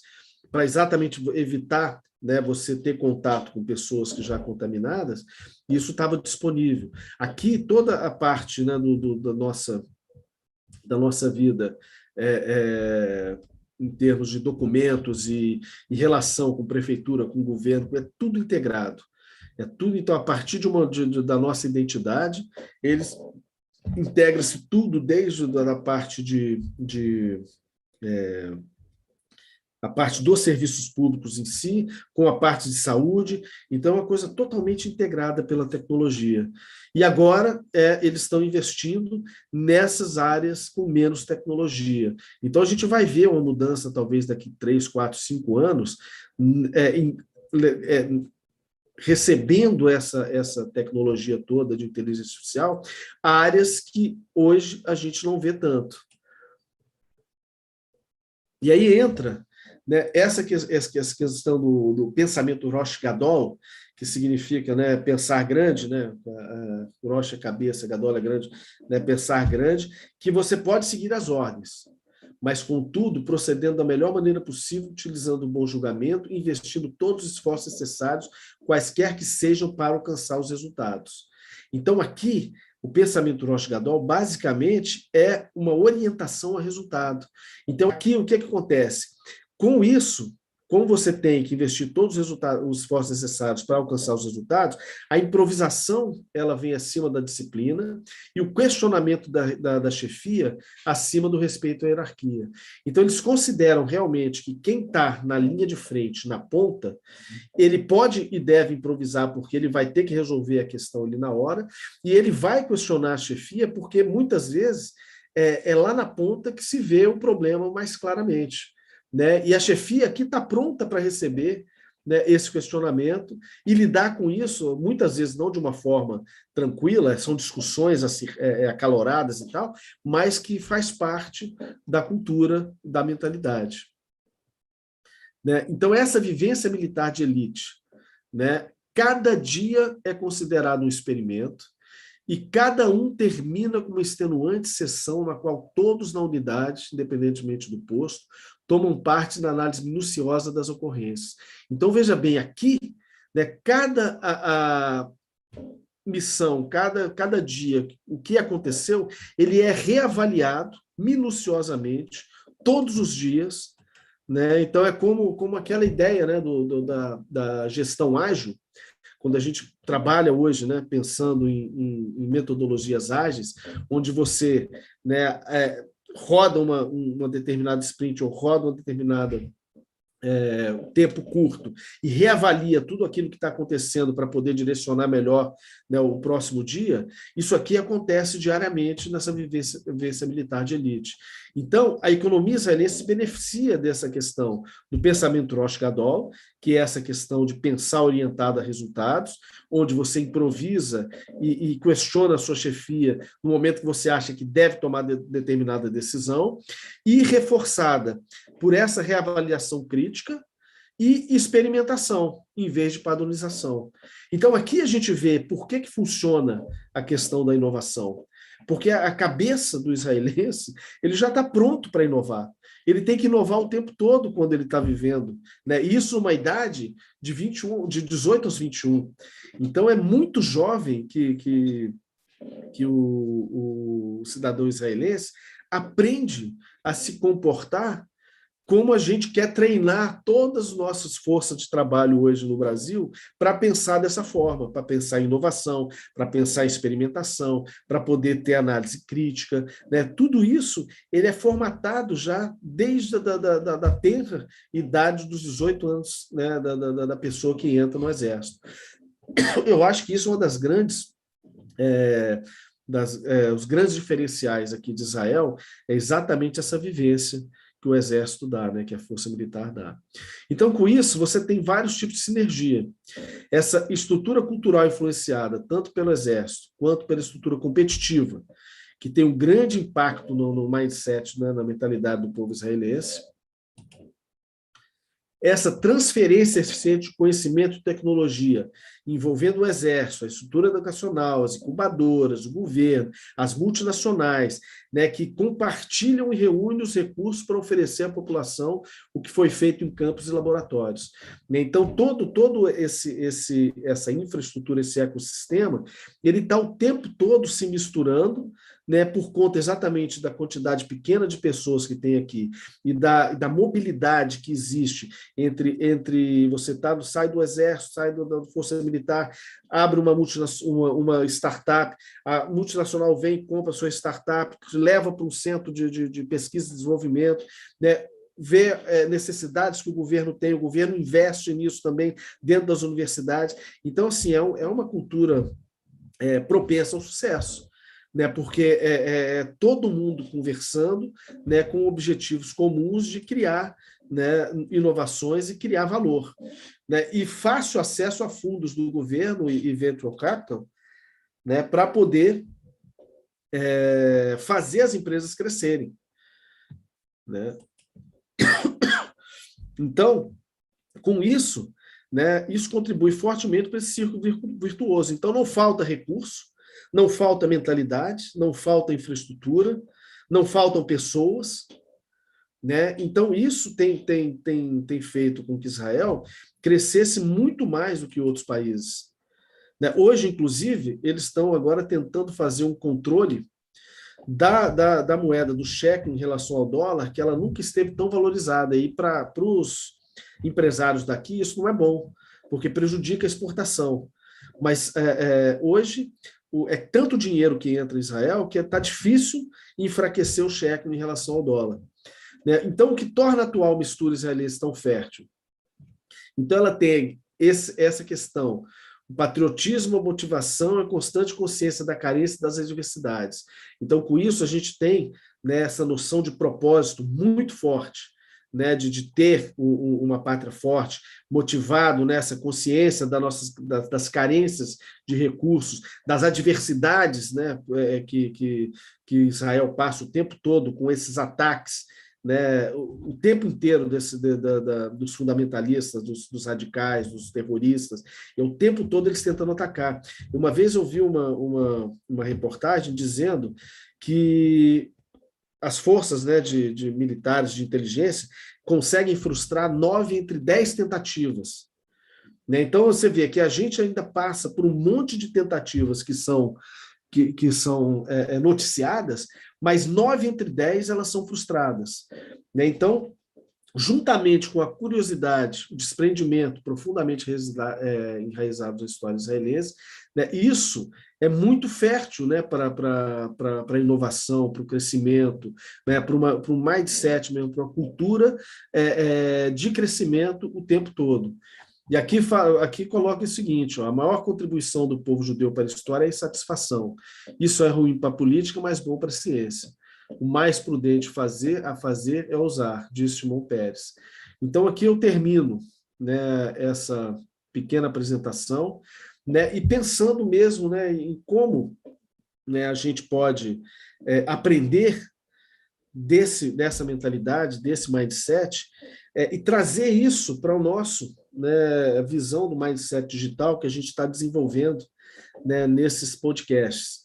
para exatamente evitar, né, você ter contato com pessoas que já contaminadas, isso estava disponível. Aqui, toda a parte, né, da nossa vida, em termos de documentos e relação com prefeitura, com governo, é tudo integrado. É tudo, então, a partir da nossa identidade, integra-se tudo, desde a parte a parte dos serviços públicos em si, com a parte de saúde. Então, é uma coisa totalmente integrada pela tecnologia. E agora, eles estão investindo nessas áreas com menos tecnologia. Então, a gente vai ver uma mudança, talvez daqui 3, 4, 5 anos, recebendo essa tecnologia toda de inteligência artificial, áreas que hoje a gente não vê tanto. E aí entra, né, essa questão do pensamento Rosh Gadol, que significa, né, pensar grande, né, Rosh é cabeça, Gadol é grande, né, pensar grande, que você pode seguir as ordens, mas, contudo, procedendo da melhor maneira possível, utilizando o bom julgamento, investindo todos os esforços necessários, quaisquer que sejam, para alcançar os resultados. Então, aqui, o pensamento Rosh Gadol, basicamente, é uma orientação a resultado. Então, aqui, o que acontece? Com isso, como você tem que investir todos os esforços necessários para alcançar os resultados, a improvisação, ela vem acima da disciplina e o questionamento da chefia acima do respeito à hierarquia. Então, eles consideram realmente que quem está na linha de frente, na ponta, ele pode e deve improvisar, porque ele vai ter que resolver a questão ali na hora, e ele vai questionar a chefia, porque muitas vezes é lá na ponta que se vê o problema mais claramente. Né? E a chefia aqui está pronta para receber, né, esse questionamento e lidar com isso, muitas vezes não de uma forma tranquila, são discussões assim, acaloradas e tal, mas que faz parte da cultura, da mentalidade. Né? Então, essa vivência militar de elite, né, cada dia é considerado um experimento, e cada um termina com uma extenuante sessão na qual todos na unidade, independentemente do posto, tomam parte na análise minuciosa das ocorrências. Então, veja bem, aqui, né, cada missão, cada dia, o que aconteceu, ele é reavaliado minuciosamente, todos os dias, né? Então, é como aquela ideia, né, da gestão ágil, quando a gente trabalha hoje, né, pensando em metodologias ágeis, onde você, né, roda uma determinada sprint ou roda uma determinada tempo curto e reavalia tudo aquilo que está acontecendo para poder direcionar melhor, né, o próximo dia, isso aqui acontece diariamente nessa vivência militar de elite. Então, a economia israelense se beneficia dessa questão do pensamento Rosh Gadol, que é essa questão de pensar orientado a resultados, onde você improvisa e questiona a sua chefia no momento que você acha que deve tomar determinada decisão, e reforçada por essa reavaliação crítica e experimentação, em vez de padronização. Então, aqui a gente vê por que funciona a questão da inovação. Porque a cabeça do israelense, ele já está pronto para inovar. Ele tem que inovar o tempo todo quando ele está vivendo. Né? Isso numa idade de 18 aos 21. Então, é muito jovem que o cidadão israelense aprende a se comportar como a gente quer treinar todas as nossas forças de trabalho hoje no Brasil para pensar dessa forma, para pensar em inovação, para pensar em experimentação, para poder ter análise crítica. Né? Tudo isso ele é formatado já desde da tenra idade dos 18 anos, né, da pessoa que entra no Exército. Eu acho que isso é uma das grandes... os grandes diferenciais aqui de Israel é exatamente essa vivência que o Exército dá, né, que a Força Militar dá. Então, com isso, você tem vários tipos de sinergia. Essa estrutura cultural influenciada tanto pelo Exército quanto pela estrutura competitiva, que tem um grande impacto no mindset, né, na mentalidade do povo israelense. Essa transferência eficiente de conhecimento e tecnologia, envolvendo o Exército, a estrutura educacional, as incubadoras, o governo, as multinacionais, né, que compartilham e reúnem os recursos para oferecer à população o que foi feito em campos e laboratórios. Então, todo essa infraestrutura, esse ecossistema, ele está o tempo todo se misturando, né, por conta exatamente da quantidade pequena de pessoas que tem aqui e da mobilidade que existe entre você sai do Exército, sai da Força Militar, abre uma startup, a multinacional vem, compra a sua startup, leva para um centro de pesquisa e desenvolvimento, né, vê necessidades que o governo tem, o governo investe nisso também dentro das universidades. Então, assim, é uma cultura propensa ao sucesso. Né, porque todo mundo conversando, né, com objetivos comuns de criar, né, inovações e criar valor. Né, e fácil acesso a fundos do governo e venture capital, né, para poder fazer as empresas crescerem. Né? Então, com isso, né, isso contribui fortemente para esse círculo virtuoso. Então, não falta recurso, não falta mentalidade, não falta infraestrutura, não faltam pessoas. Né? Então, isso tem feito com que Israel crescesse muito mais do que outros países. Né? Hoje, inclusive, eles estão agora tentando fazer um controle da moeda, do shekel em relação ao dólar, que ela nunca esteve tão valorizada. E para os empresários daqui, isso não é bom, porque prejudica a exportação. Mas hoje é tanto dinheiro que entra em Israel que está difícil enfraquecer o shekel em relação ao dólar. Né? Então, o que torna a atual mistura israelense tão fértil? Então, ela tem essa questão, o patriotismo, a motivação, a constante consciência da carência das adversidades. Então, com isso, a gente tem, né, essa noção de propósito muito forte, né, de ter uma pátria forte, motivado nessa consciência das carências de recursos, das adversidades, né, que Israel passa o tempo todo com esses ataques, né, o tempo inteiro dos fundamentalistas, dos radicais, dos terroristas, e o tempo todo eles tentando atacar. Uma vez eu vi uma reportagem dizendo que as forças, né, de militares de inteligência conseguem frustrar 9 entre 10 tentativas. Né? Então, você vê que a gente ainda passa por um monte de tentativas que são noticiadas, mas 9 entre 10 elas são frustradas. Né? Então, juntamente com a curiosidade, o desprendimento profundamente enraizado na história israelense, né, isso é muito fértil, né, para a inovação, para o crescimento, né, para um mindset mesmo, para uma cultura de crescimento o tempo todo. E aqui coloca o seguinte, ó, a maior contribuição do povo judeu para a história é a insatisfação. Isso é ruim para a política, mas bom para a ciência. O mais prudente a fazer é ousar, diz Shimon Peres. Então, aqui eu termino, né, essa pequena apresentação, né, e pensando mesmo, né, em como, né, a gente pode aprender dessa mentalidade, desse mindset, e trazer isso para o nosso, né, visão do mindset digital que a gente está desenvolvendo, né, nesses podcasts.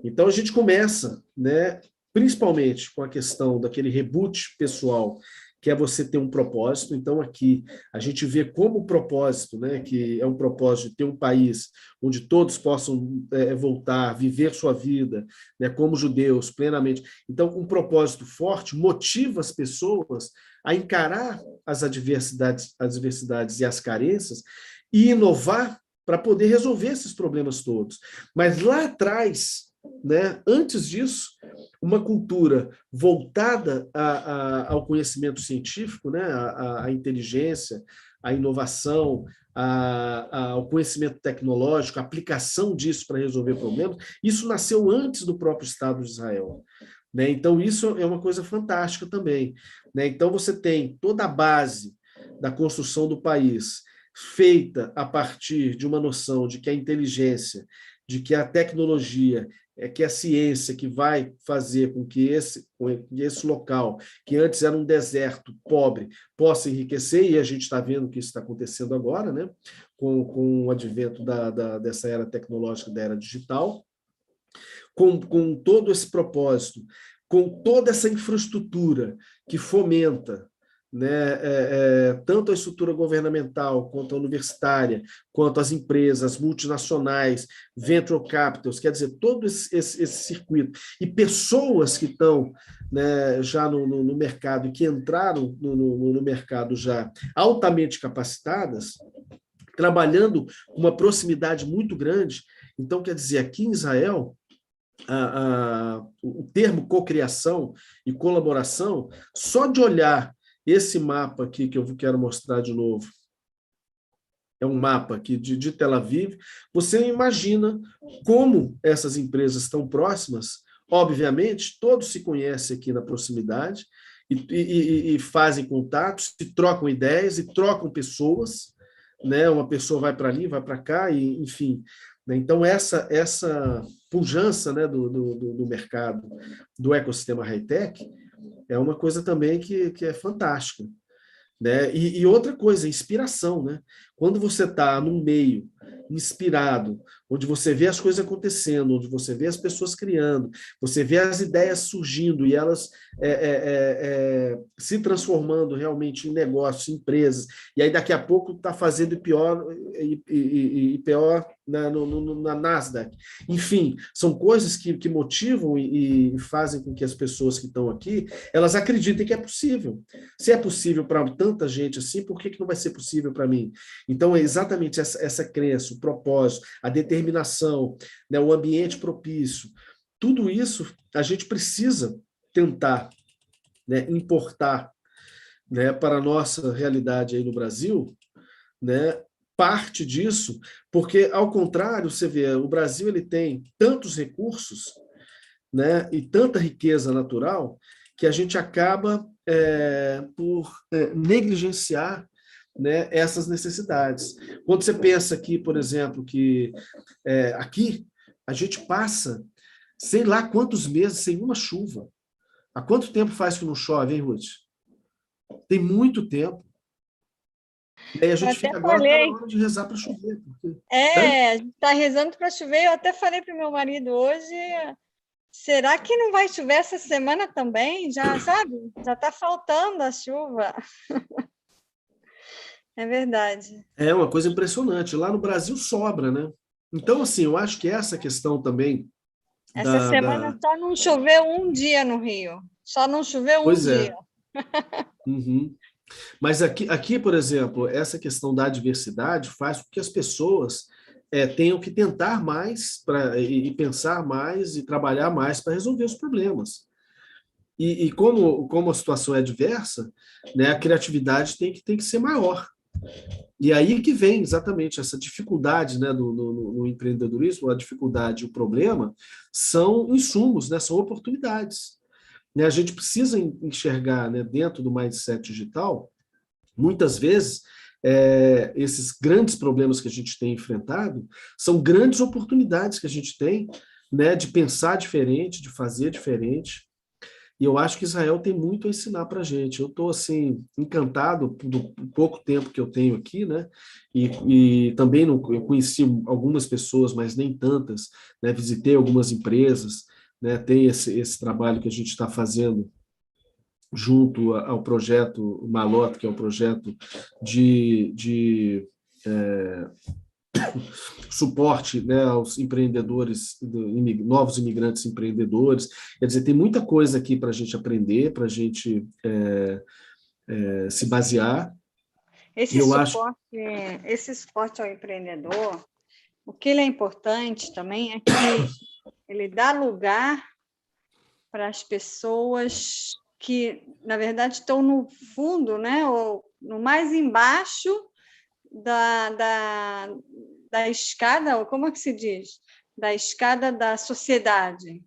Então, a gente começa, né, principalmente com a questão daquele reboot pessoal, que é você ter um propósito. Então, aqui, a gente vê como o propósito, né, que é um propósito de ter um país onde todos possam voltar, viver sua vida, né, como judeus, plenamente. Então, um propósito forte motiva as pessoas a encarar as adversidades e as carências e inovar para poder resolver esses problemas todos. Mas lá atrás, né, antes disso, uma cultura voltada ao conhecimento científico, né, à inteligência, à inovação, ao conhecimento tecnológico, a aplicação disso para resolver problemas, isso nasceu antes do próprio Estado de Israel. Né? Então, isso é uma coisa fantástica também. Né? Então, você tem toda a base da construção do país feita a partir de uma noção de que a inteligência, de que a tecnologia, que a ciência que vai fazer com que esse local, que antes era um deserto pobre, possa enriquecer, e a gente está vendo que isso está acontecendo agora, né? com o advento dessa era tecnológica, da era digital, com todo esse propósito, com toda essa infraestrutura que fomenta, né, tanto a estrutura governamental, quanto a universitária, quanto as empresas multinacionais, venture capitals, quer dizer, todo esse circuito, e pessoas que estão, né, já no mercado, e que entraram no mercado já altamente capacitadas, trabalhando com uma proximidade muito grande. Então, quer dizer, aqui em Israel, o termo cocriação e colaboração, só de olhar esse mapa aqui que eu quero mostrar de novo, é um mapa aqui de Tel Aviv, você imagina como essas empresas estão próximas. Obviamente, todos se conhecem aqui na proximidade e fazem contatos, e trocam ideias, e trocam pessoas, né? Uma pessoa vai para ali, vai para cá, e enfim. Então, essa pujança, né, do mercado, do ecossistema high-tech, é uma coisa também que é fantástica. Né? E outra coisa, inspiração. Né? Quando você está num meio inspirado, onde você vê as coisas acontecendo, onde você vê as pessoas criando, você vê as ideias surgindo e elas se transformando realmente em negócios, em empresas, e aí daqui a pouco está fazendo pior na Nasdaq. Enfim, são coisas que motivam e fazem com que as pessoas que estão aqui, elas acreditem que é possível. Se é possível para tanta gente assim, por que não vai ser possível para mim? Então, é exatamente essa crença, o propósito, a determinação, né, o ambiente propício, tudo isso a gente precisa tentar, né, importar, né, para a nossa realidade aí no Brasil, né, parte disso, porque, ao contrário, você vê, o Brasil ele tem tantos recursos, né, e tanta riqueza natural, que a gente acaba negligenciar, né, essas necessidades. Quando você pensa aqui, por exemplo, que aqui a gente passa sei lá quantos meses sem uma chuva. Há quanto tempo faz que não chove, hein, Ruth? Tem muito tempo. E aí a Eu gente até fica agora, está na falei, hora de rezar para chover. Porque... a gente está rezando para chover. Eu até falei para o meu marido hoje, será que não vai chover essa semana também? Já, sabe? Já está faltando a chuva. É verdade. É uma coisa impressionante. Lá no Brasil sobra, né? Então, assim, eu acho que essa questão também Essa semana da... só não choveu um dia no Rio. Só não choveu um Pois dia. é. Uhum. Mas aqui, por exemplo, essa questão da diversidade faz com que as pessoas tenham que tentar mais e pensar mais e trabalhar mais para resolver os problemas. E como a situação é diversa, né, a criatividade tem que ser maior. E aí que vem exatamente essa dificuldade, né, no empreendedorismo, a dificuldade e o problema são insumos, né, são oportunidades. Né, a gente precisa enxergar, né, dentro do mindset digital, muitas vezes, esses grandes problemas que a gente tem enfrentado são grandes oportunidades que a gente tem, né, de pensar diferente, de fazer diferente. E eu acho que Israel tem muito a ensinar para a gente. Eu estou assim encantado do pouco tempo que eu tenho aqui, né? E também eu conheci algumas pessoas, mas nem tantas, né? Visitei algumas empresas, né? Tem esse trabalho que a gente está fazendo junto ao projeto Malot, que é um projeto de suporte, né, aos empreendedores, novos imigrantes empreendedores. Quer dizer, tem muita coisa aqui para a gente aprender, para a gente se basear. E Esse eu acho. suporte, esse suporte ao empreendedor, o que ele é importante também é que ele dá lugar para as pessoas que, na verdade, estão no fundo, né, ou no mais embaixo da escada, ou como é que se diz? Da escada da sociedade.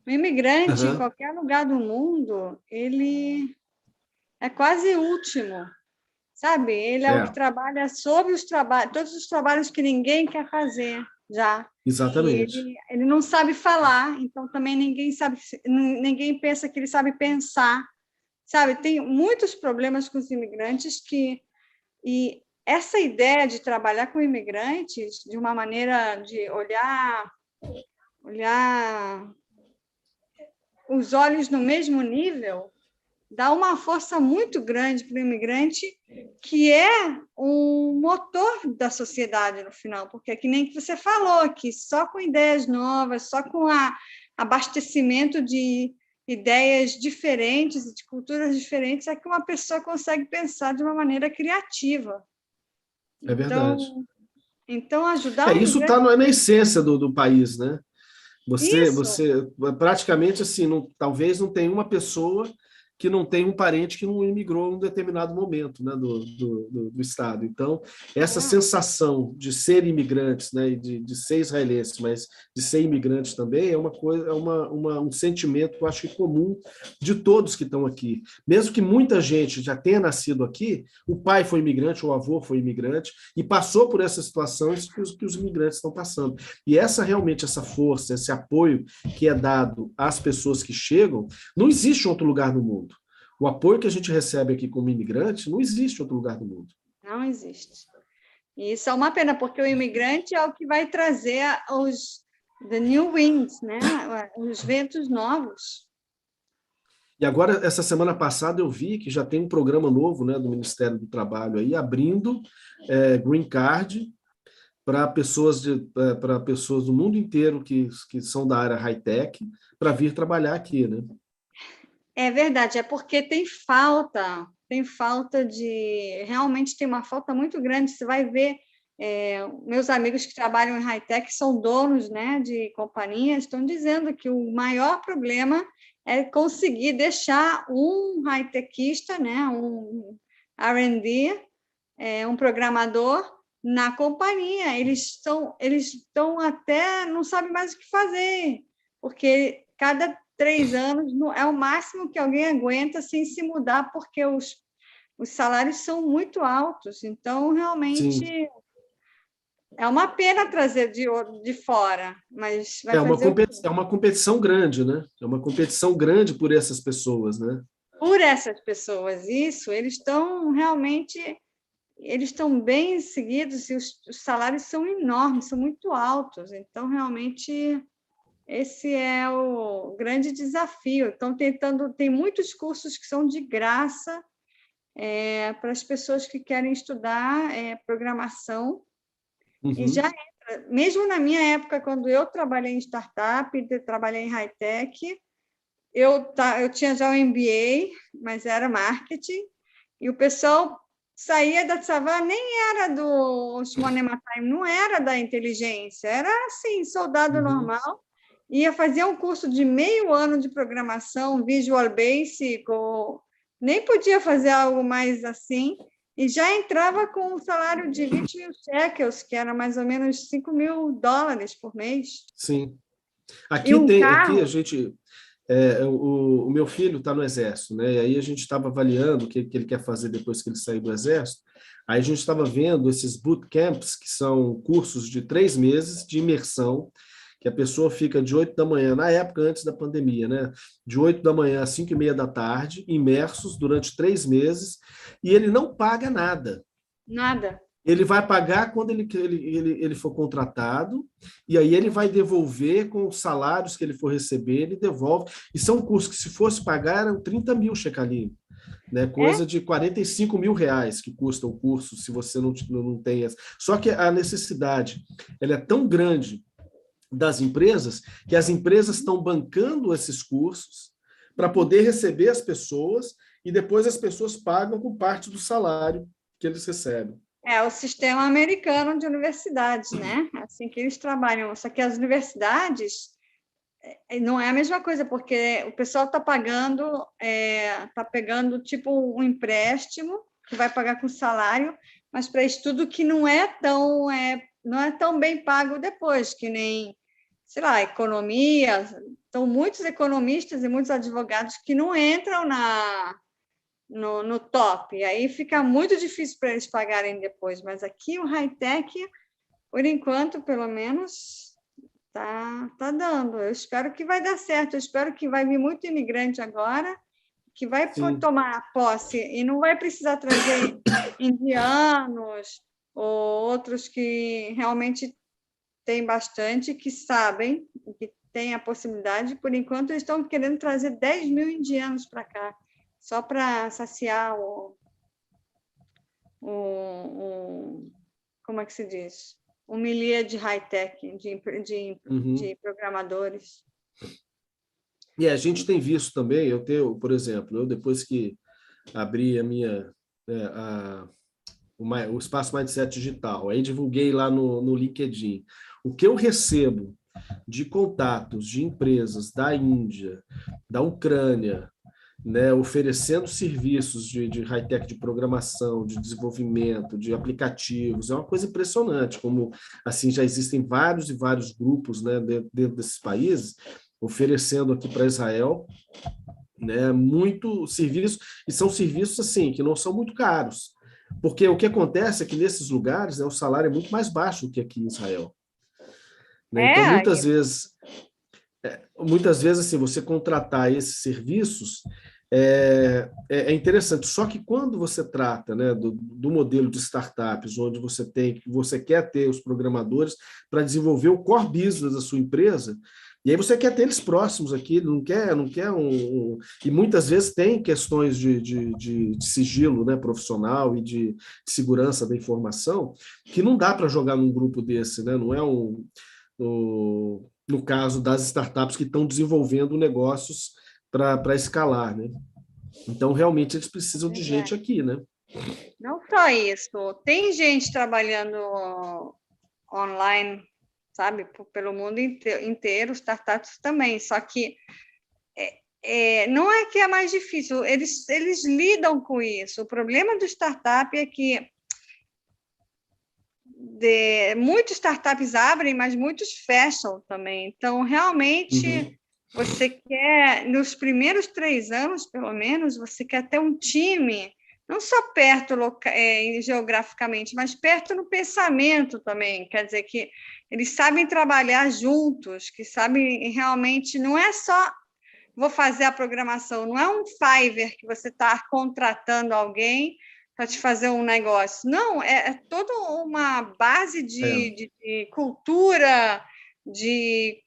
O imigrante, em qualquer lugar do mundo, ele é quase último, sabe? Ele é o que trabalha sobre os trabalhos, todos os trabalhos que ninguém quer fazer já. Exatamente. E ele não sabe falar, então também ninguém pensa que ele sabe pensar, sabe? Tem muitos problemas com os imigrantes e essa ideia de trabalhar com imigrantes de uma maneira de olhar os olhos no mesmo nível dá uma força muito grande para o imigrante, que é um motor da sociedade no final, porque é que nem que você falou, que só com ideias novas, só com abastecimento de ideias diferentes e de culturas diferentes é que uma pessoa consegue pensar de uma maneira criativa. É verdade. Então ajudar o Isso imigrante... está na essência do país, né? Você Isso. praticamente assim, talvez não tenha uma pessoa que não tem um parente que não imigrou em um determinado momento, né, do Estado. Então, essa sensação de ser imigrantes, né, e de ser israelense, mas de ser imigrante também, é uma coisa, um sentimento que eu acho que comum de todos que estão aqui. Mesmo que muita gente já tenha nascido aqui, o pai foi imigrante, o avô foi imigrante, e passou por essas situações que os imigrantes estão passando. E realmente, essa força, esse apoio que é dado às pessoas que chegam, não existe outro lugar no mundo. O apoio que a gente recebe aqui como imigrante não existe em outro lugar do mundo. Não existe. E isso é uma pena, porque o imigrante é o que vai trazer the new winds, né? Os ventos novos. E agora, essa semana passada, eu vi que já tem um programa novo, né, do Ministério do Trabalho aí, abrindo Green Card para pessoas do mundo inteiro que são da área high-tech para vir trabalhar aqui, né? É verdade, é porque tem falta realmente tem uma falta muito grande. Você vai ver, meus amigos que trabalham em high-tech são donos, né, de companhias, estão dizendo que o maior problema é conseguir deixar um high-techista, né, um R&D, um programador na companhia. Eles estão até não sabem mais o que fazer, porque cada 3 anos é o máximo que alguém aguenta sem se mudar, porque os salários são muito altos. Então, realmente, Sim. é uma pena trazer de fora, mas vai É uma fazer o quê? é uma competição grande, né? É uma competição grande por essas pessoas, né? Por essas pessoas, isso, eles estão realmente, eles estão bem seguidos e os salários são enormes, são muito altos. Então, realmente, esse é o grande desafio. Estão tentando, tem muitos cursos que são de graça para as pessoas que querem estudar programação. E já Uhum. entra, mesmo na minha época, quando eu trabalhei em startup, trabalhei em high-tech, eu tinha já o MBA, mas era marketing, e o pessoal saía da Savana, nem era do Shimon Time, não era da inteligência, era assim, soldado Uhum. normal, ia fazer um curso de meio ano de programação, Visual Basic, ou nem podia fazer algo mais assim, e já entrava com um salário de 20 mil shekels, que era mais ou menos $5.000 por mês. Sim. E um Aqui a carro, gente, o meu filho está no exército, né? E aí a gente estava avaliando o que ele quer fazer depois que ele sair do exército. Aí a gente estava vendo esses bootcamps, que são cursos de 3 meses de imersão, que a pessoa fica de 8 da manhã, na época antes da pandemia, né? De 8 da manhã às 5:30 da tarde, imersos durante 3 meses, e ele não paga nada. nada. Ele vai pagar quando ele for contratado, e aí ele vai devolver com os salários que ele for receber, ele devolve. E são cursos que, se fosse pagar, eram 30 mil shekalim, né? É? Coisa de 45 mil reais que custa o curso, se você não tem essa. Só que a necessidade ela é tão grande das empresas, que as empresas estão bancando esses cursos para poder receber as pessoas, e depois as pessoas pagam com parte do salário que eles recebem. É o sistema americano de universidades, né? É assim que eles trabalham. Só que as universidades não é a mesma coisa, porque o pessoal está pegando tipo um empréstimo que vai pagar com salário, mas para estudo que não é tão bem pago depois, que nem, sei lá, economia. Então, muitos economistas e muitos advogados que não entram no top. E aí fica muito difícil para eles pagarem depois. Mas aqui o high-tech, por enquanto, pelo menos, tá dando. Eu espero que vai dar certo. Eu espero que vai vir muito imigrante agora, que vai Sim. tomar posse e não vai precisar trazer indianos ou outros que realmente têm bastante, que sabem, que têm a possibilidade. Por enquanto, eles estão querendo trazer 10 mil indianos para cá, só para saciar como é que se diz? O milieu de high-tech, Uhum. de programadores. E a gente tem visto também, por exemplo, eu depois que abri a minha o espaço Mindset Digital, aí divulguei lá no LinkedIn. O que eu recebo de contatos de empresas da Índia, da Ucrânia, né, oferecendo serviços de high-tech, de programação, de desenvolvimento, de aplicativos, é uma coisa impressionante, como assim já existem vários e vários grupos, né, dentro desses países, oferecendo aqui para Israel, né, muito serviço, e são serviços assim que não são muito caros, porque o que acontece é que nesses lugares, né, o salário é muito mais baixo do que aqui em Israel, né? Então É, muitas vezes assim, você contratar esses serviços é interessante. Só que quando você trata, né, do modelo de startups, onde você quer ter os programadores para desenvolver o core business da sua empresa, e aí você quer ter eles próximos aqui, não quer e muitas vezes tem questões de sigilo, né, profissional e de segurança da informação, que não dá para jogar num grupo desse, né? Não é no caso das startups que estão desenvolvendo negócios para escalar, né? Então, realmente, eles precisam de gente aqui, né? não só isso. Tem gente trabalhando online, sabe, pelo mundo inteiro, startups também. Só que não é que é mais difícil, eles lidam com isso. O problema do startup é que muitos startups abrem, mas muitos fecham também. Então, realmente, Uhum. você quer, nos primeiros 3 anos, pelo menos, você quer ter um time, não só perto geograficamente, mas perto no pensamento também. Quer dizer, que eles sabem trabalhar juntos, que sabem realmente, não é só vou fazer a programação, não é um Fiverr que você está contratando alguém para te fazer um negócio. Não, é toda uma base de cultura, de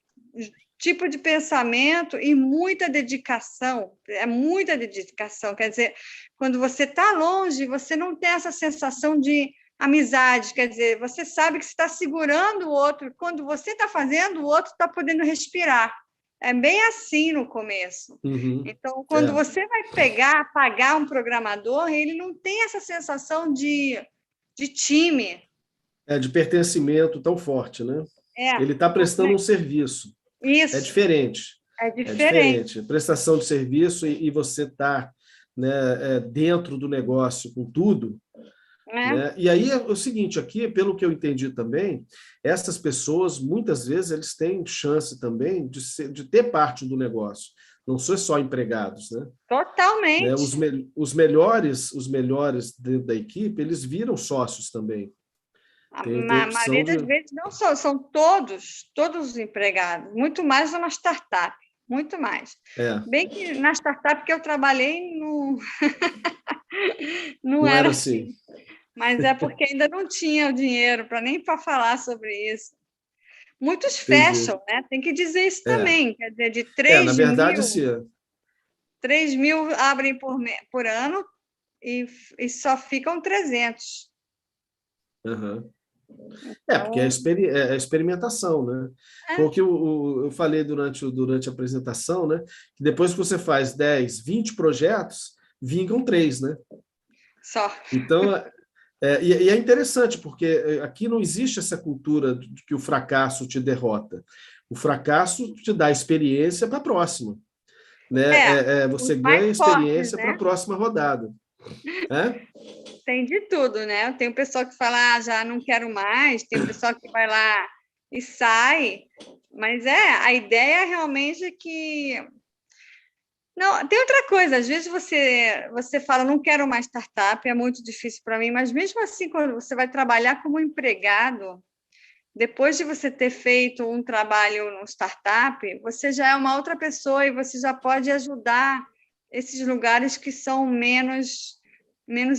tipo de pensamento e muita dedicação. É muita dedicação. Quer dizer, quando você está longe, você não tem essa sensação de amizade. Quer dizer, você sabe que você está segurando o outro. Quando você está fazendo, o outro está podendo respirar. É bem assim no começo. Uhum. Então, quando você vai pagar um programador, ele não tem essa sensação de time. De pertencimento tão forte, né? Ele está prestando um serviço. Isso. É diferente. É diferente. Prestação de serviço e você está, né, dentro do negócio com tudo. Né? E aí é o seguinte, aqui, pelo que eu entendi também, essas pessoas, muitas vezes, eles têm chance também de ter parte do negócio. Não são só empregados, né? Totalmente. Né? Os melhores dentro da equipe, eles viram sócios também. A maioria das vezes não são todos os empregados, muito mais numa startup, muito mais. Bem que na startup que eu trabalhei, não era assim. Mas é porque ainda não tinha o dinheiro nem para falar sobre isso. Muitos fecham, né? Tem que dizer isso também. Quer dizer, de 3 na verdade, mil, sim. 3 mil abrem por ano e só ficam 300. Uhum. Porque é a experimentação, né? Foi o que eu falei durante a apresentação, né? Que depois que você faz 10, 20 projetos, vingam 3, né? Só. Então, e é interessante, porque aqui não existe essa cultura de que o fracasso te derrota. O fracasso te dá experiência para a próxima. Né? Você ganha experiência para a próxima rodada. Tem de tudo, né? Tem o pessoal que fala, já não quero mais, tem o pessoal que vai lá e sai, mas a ideia realmente é que... Não, tem outra coisa, às vezes você fala, não quero mais startup, é muito difícil para mim, mas mesmo assim, quando você vai trabalhar como empregado, depois de você ter feito um trabalho no startup, você já é uma outra pessoa e você já pode ajudar esses lugares que são menos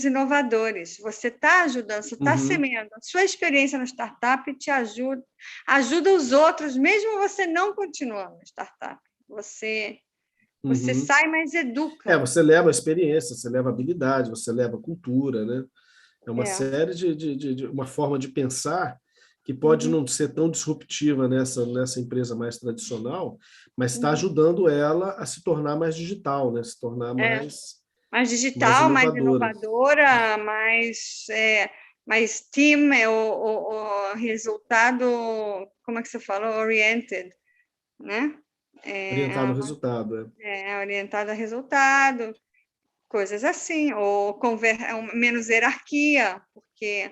inovadores. Você está ajudando, você está semeando. A sua experiência no startup te ajuda os outros, mesmo você não continuando no startup. Você sai, mas educa. Você leva a experiência, você leva a habilidade, você leva a cultura, né? É uma série de uma forma de pensar que pode não ser tão disruptiva nessa empresa mais tradicional, mas está ajudando ela a se tornar mais digital, né? Se tornar mais digital, mais inovadora, mais team, o resultado, como é que você falou? Oriented, né? Orientado ao resultado. Orientado a resultado, coisas assim, ou menos hierarquia, porque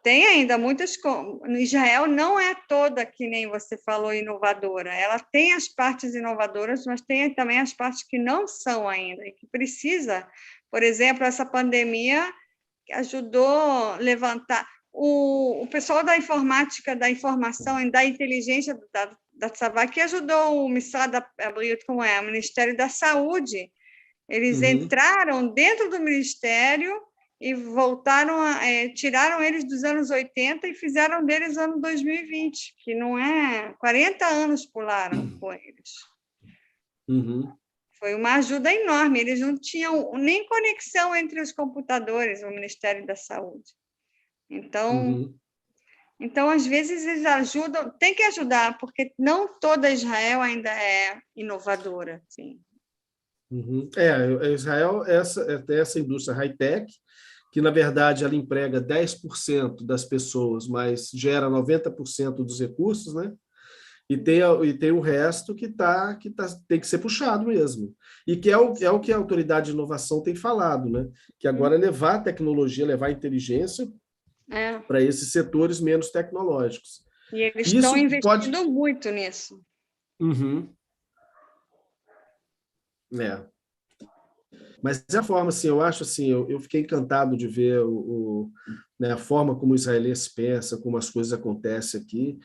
tem ainda muitas... No Israel não é toda, que nem você falou, inovadora. Ela tem as partes inovadoras, mas tem também as partes que não são ainda, e que precisa. Por exemplo, essa pandemia ajudou a levantar... O pessoal da informática, da informação e da inteligência da Tzavá, que ajudou o Misrad Abriut, como o Ministério da Saúde. Eles entraram dentro do Ministério e voltaram tiraram eles dos anos 80 e fizeram deles ano 2020, que não é... 40 anos pularam com eles. Foi uma ajuda enorme. Eles não tinham nem conexão entre os computadores, o Ministério da Saúde. Então, às vezes, eles ajudam, tem que ajudar, porque não toda Israel ainda é inovadora. Assim. Israel tem essa indústria high-tech, que, na verdade, ela emprega 10% das pessoas, mas gera 90% dos recursos, né? E tem o resto que tem que ser puxado mesmo. E que é o que a Autoridade de Inovação tem falado, né? Que agora é levar a tecnologia, levar a inteligência para esses setores menos tecnológicos. E eles estão investindo muito nisso. É. Mas é a forma, assim, eu acho assim, eu fiquei encantado de ver né, a forma como o israelense pensa, como as coisas acontecem aqui.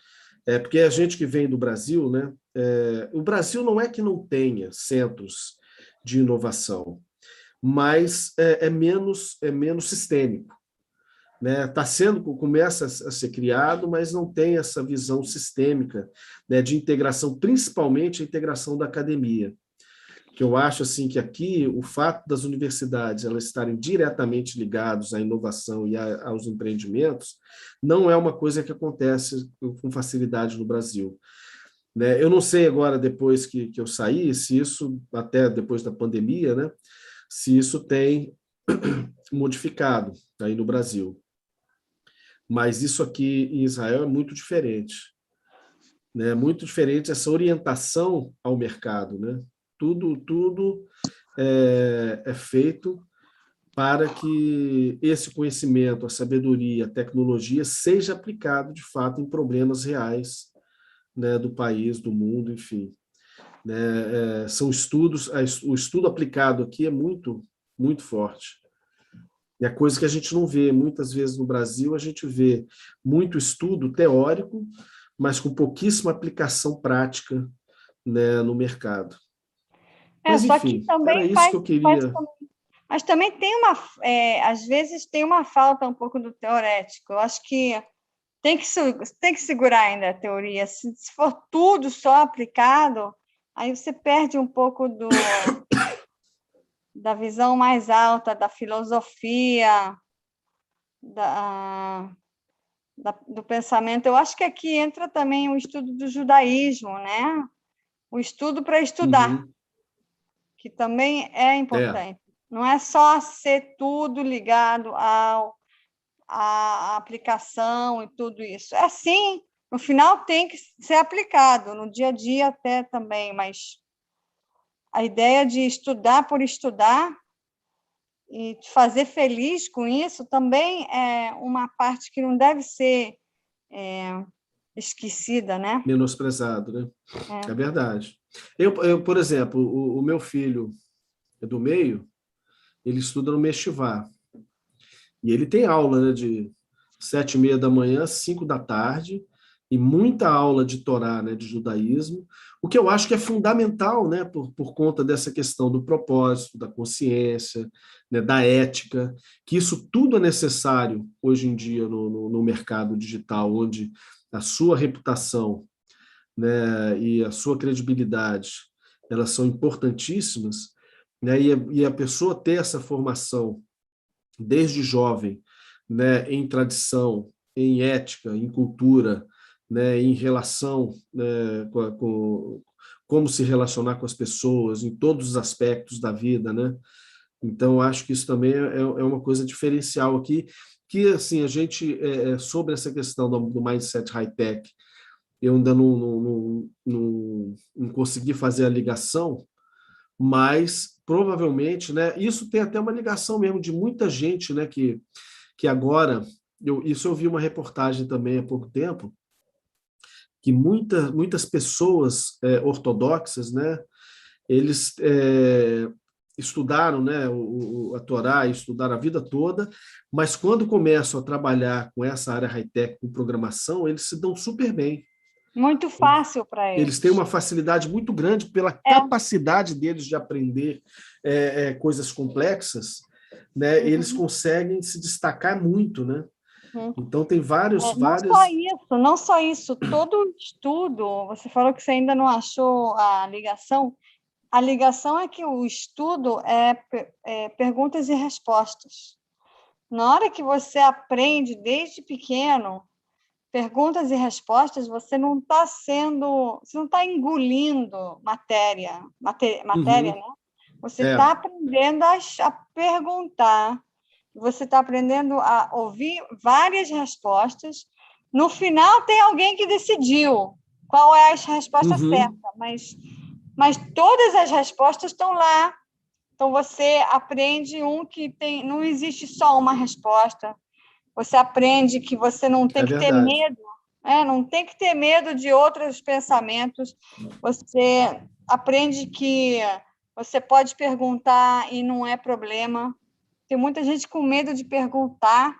Porque a gente que vem do Brasil, né, o Brasil não é que não tenha centros de inovação, mas é menos sistêmico. Né? Começa a ser criado, mas não tem essa visão sistêmica, né, de integração, principalmente a integração da academia. Que eu acho assim que aqui o fato das universidades elas estarem diretamente ligadas à inovação e aos empreendimentos não é uma coisa que acontece com facilidade no Brasil. Né? Eu não sei agora, depois que eu saí, se isso, até depois da pandemia, né, se isso tem modificado aí no Brasil. Mas isso aqui em Israel é muito diferente. Né? Muito diferente essa orientação ao mercado. Né? Tudo é feito para que esse conhecimento, a sabedoria, a tecnologia seja aplicado, de fato, em problemas reais, né, do país, do mundo, enfim. Né? São estudos, o estudo aplicado aqui é muito, muito forte. E a coisa que a gente não vê, muitas vezes no Brasil, a gente vê muito estudo teórico, mas com pouquíssima aplicação prática, né, no mercado. Mas, Só que enfim, era também isso que eu queria. mas também tem às vezes tem uma falta um pouco do teorético. Eu acho que tem que segurar ainda a teoria. Se for tudo só aplicado, aí você perde um pouco da visão mais alta, da filosofia, do pensamento. Eu acho que aqui entra também o estudo do judaísmo, né? O estudo para estudar, Uhum. que também é importante. Não é só ser tudo ligado à aplicação e tudo isso. É sim, no final tem que ser aplicado, no dia a dia até também, mas a ideia de estudar por estudar e te fazer feliz com isso também é uma parte que não deve ser esquecida, né? Menosprezado, né? É verdade. Por exemplo, o meu filho do meio, ele estuda no Meshivá. E ele tem aula, né, de 7h30 da manhã, 5 da tarde, e muita aula de Torá, né, de judaísmo, o que eu acho que é fundamental, né, por conta dessa questão do propósito, da consciência, né, da ética, que isso tudo é necessário hoje em dia no mercado digital, onde a sua reputação, né, e a sua credibilidade, elas são importantíssimas, né, e a pessoa ter essa formação desde jovem, né, em tradição, em ética, em cultura, né, em relação, né, com como se relacionar com as pessoas, em todos os aspectos da vida, né? Então, acho que isso também é uma coisa diferencial aqui, que, assim, a gente, sobre essa questão do mindset high-tech, eu ainda não consegui fazer a ligação, mas provavelmente, né, isso tem até uma ligação mesmo de muita gente, né, que agora, isso eu vi uma reportagem também há pouco tempo, que muitas pessoas ortodoxas, né, eles estudaram, né, a Torá, estudaram a vida toda, mas quando começam a trabalhar com essa área high-tech, com programação, eles se dão super bem. Muito fácil para Eles têm uma facilidade muito grande pela capacidade deles de aprender coisas complexas, né? Uhum. Eles conseguem se destacar muito, né? Uhum. Então tem vários. Não só isso, todo estudo, você falou que você ainda não achou a ligação é que o estudo é perguntas e respostas. Na hora que você aprende desde pequeno perguntas e respostas, você não está engolindo matéria, né? Você está aprendendo a perguntar, você está aprendendo a ouvir várias respostas. No final, tem alguém que decidiu qual é a resposta certa, mas todas as respostas estão lá. Então, você aprende não existe só uma resposta. Você aprende que você não tem que ter medo, não tem que ter medo de outros pensamentos. Você aprende que Você pode perguntar e não é problema. Tem muita gente com medo de perguntar,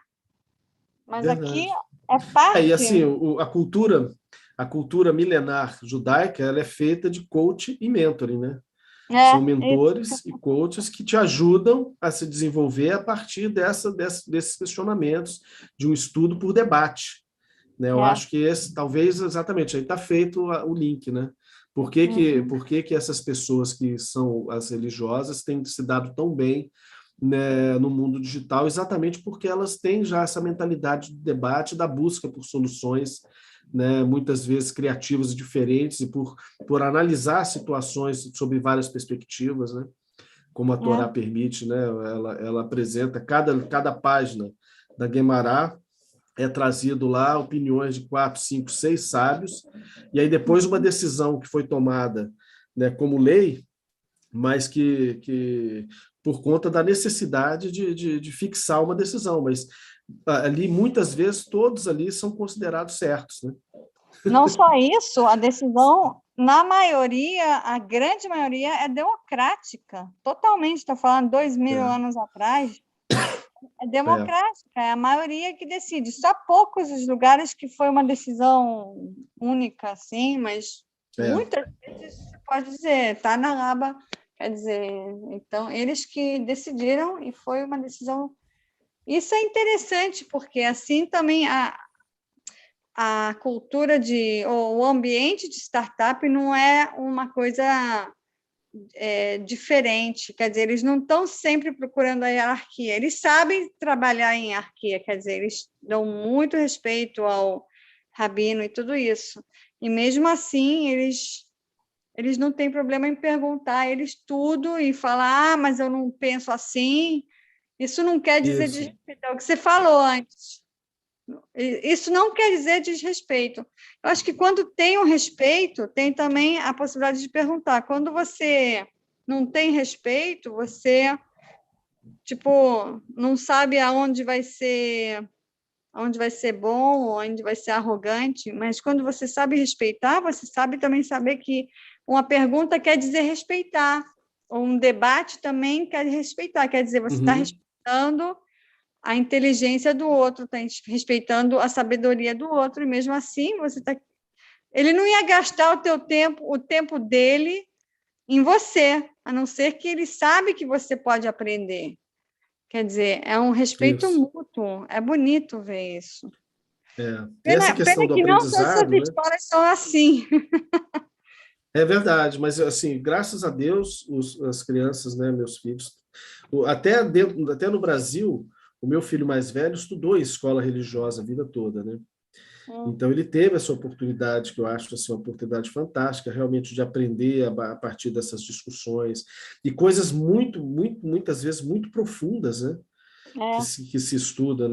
mas aqui Verdade. é E parte. assim, a cultura milenar judaica, ela é feita de coach e mentoring, né? São Isso. mentores e coaches que te ajudam a se desenvolver a partir desses questionamentos, de um estudo por debate, né? Eu É. acho que esse, talvez, exatamente, aí está feito o link, né? Uhum. Por que que essas pessoas que são as religiosas têm se dado tão bem, né, no mundo digital? Exatamente porque elas têm já essa mentalidade de debate, da busca por soluções, né, muitas vezes criativas e diferentes, e por analisar situações sob várias perspectivas, né? Como a Torá É. permite, né? Ela apresenta cada página da Guemará, é trazido lá opiniões de 4, 5, 6 sábios, e aí depois uma decisão que foi tomada, né, como lei, mas que por conta da necessidade de fixar uma decisão, mas ali muitas vezes todos ali são considerados certos, né? Não só isso, a decisão, na maioria, a grande maioria, é democrática. Totalmente, estou falando 2.000 É, anos atrás, é é, democrática, é a maioria que decide. Só poucos os lugares que foi uma decisão única, assim, mas é. muitas vezes você pode dizer, está na aba, quer dizer, então, eles que decidiram e foi uma decisão. Isso é interessante, porque assim também a cultura ou o ambiente de startup não é uma coisa diferente, quer dizer, eles não estão sempre procurando a hierarquia, eles sabem trabalhar em hierarquia, quer dizer, eles dão muito respeito ao rabino e tudo isso, e mesmo assim eles não têm problema em perguntar, eles tudo e falar, mas eu não penso assim, isso não quer dizer Isso. desrespeitar o que você falou antes. Isso não quer dizer desrespeito. Eu acho que quando tem um respeito, tem também a possibilidade de perguntar. Quando você não tem respeito, você tipo não sabe aonde vai ser bom, ou onde vai ser arrogante, mas quando você sabe respeitar, você sabe também saber que uma pergunta quer dizer respeitar, ou um debate também quer respeitar, quer dizer, você está Uhum. respeitando a inteligência do outro, está respeitando a sabedoria do outro, e mesmo assim você está. Ele não ia gastar o tempo dele em você, a não ser que ele sabe que você pode aprender. Quer dizer, é um respeito Isso. mútuo, é bonito ver isso. É. E essa questão Pena do que não todas as aprendizado, né? histórias são assim. É verdade, mas assim, graças a Deus, as crianças, né, meus filhos, até no Brasil, o meu filho mais velho estudou em escola religiosa a vida toda, né? Então ele teve essa oportunidade, que eu acho assim, uma oportunidade fantástica, realmente de aprender a partir dessas discussões e coisas muitas vezes muito profundas, né? É, Que se estuda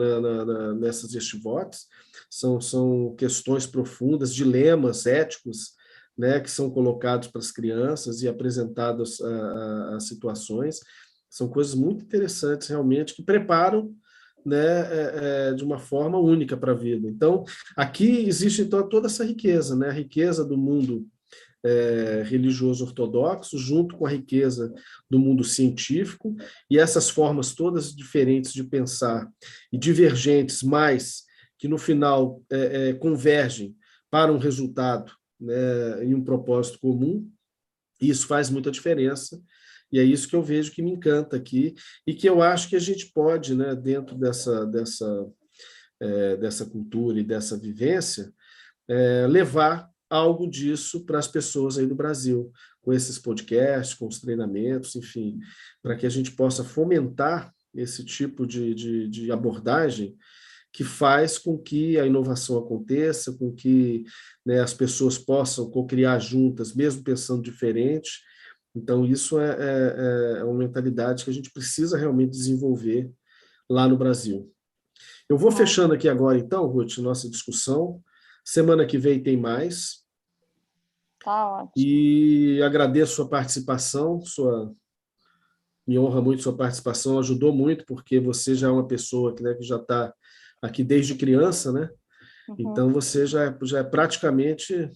nessas yeshivot, são questões profundas, dilemas éticos, né, que são colocados para as crianças e apresentadas a situações. São coisas muito interessantes, realmente, que preparam, né, de uma forma única para a vida. Então, aqui existe então, toda essa riqueza, né, a riqueza do mundo religioso ortodoxo, junto com a riqueza do mundo científico, e essas formas todas diferentes de pensar e divergentes, mas que no final convergem para um resultado, né, em um propósito comum. Isso faz muita diferença, e é isso que eu vejo que me encanta aqui, e que eu acho que a gente pode, né, dentro dessa cultura e dessa vivência, levar algo disso para as pessoas aí do Brasil, com esses podcasts, com os treinamentos, enfim, para que a gente possa fomentar esse tipo de abordagem que faz com que a inovação aconteça, com que, né, as pessoas possam co-criar juntas, mesmo pensando diferente. Então, isso é uma mentalidade que a gente precisa realmente desenvolver lá no Brasil. Eu vou fechando aqui agora, então, Ruth, nossa discussão. Semana que vem tem mais. tá ótimo. E agradeço sua participação, me honra muito sua participação, ajudou muito, porque você já é uma pessoa que, né, que já está aqui desde criança, né? Uhum. Então você já é praticamente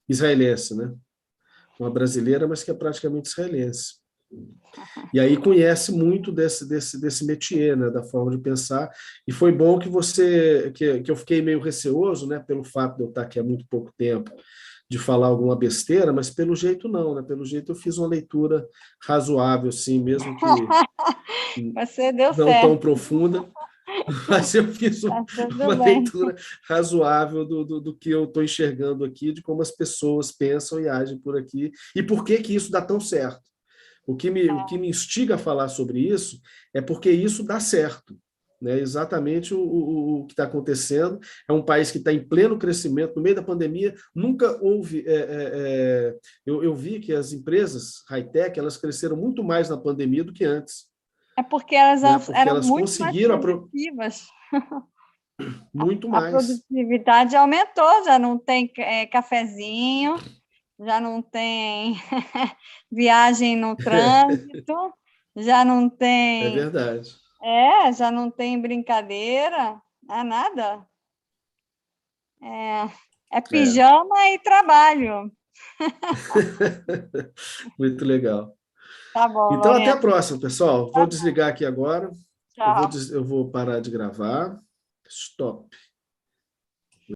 israelense, né? uma brasileira, mas que é praticamente israelense. E aí conhece muito desse métier, né, da forma de pensar. E foi bom que eu fiquei meio receoso, né, pelo fato de eu estar aqui há muito pouco tempo, de falar alguma besteira, mas pelo jeito não, né? Pelo jeito eu fiz uma leitura razoável, sim, mesmo que Você deu não tão certo, profunda, mas eu fiz tá tudo uma bem. leitura razoável do que eu estou enxergando aqui, de como as pessoas pensam e agem por aqui, e por que que isso dá tão certo. O que me instiga a falar sobre isso é porque isso dá certo. Né? Exatamente o que está acontecendo. É um país que está em pleno crescimento, no meio da pandemia, nunca houve. Eu vi que as empresas high-tech elas cresceram muito mais na pandemia do que antes, É porque elas né? Porque eram elas muito mais conseguiram produtivas. muito A mais. produtividade aumentou, já não tem cafezinho, já não tem viagem no trânsito, já não É tem, verdade. já não tem brincadeira, não é nada. É É. pijama e trabalho. Muito legal. Tá bom, Então, até a Lorena. próxima, pessoal. Tá Vou bom, desligar aqui agora. tchau. Eu vou parar de gravar. Stop.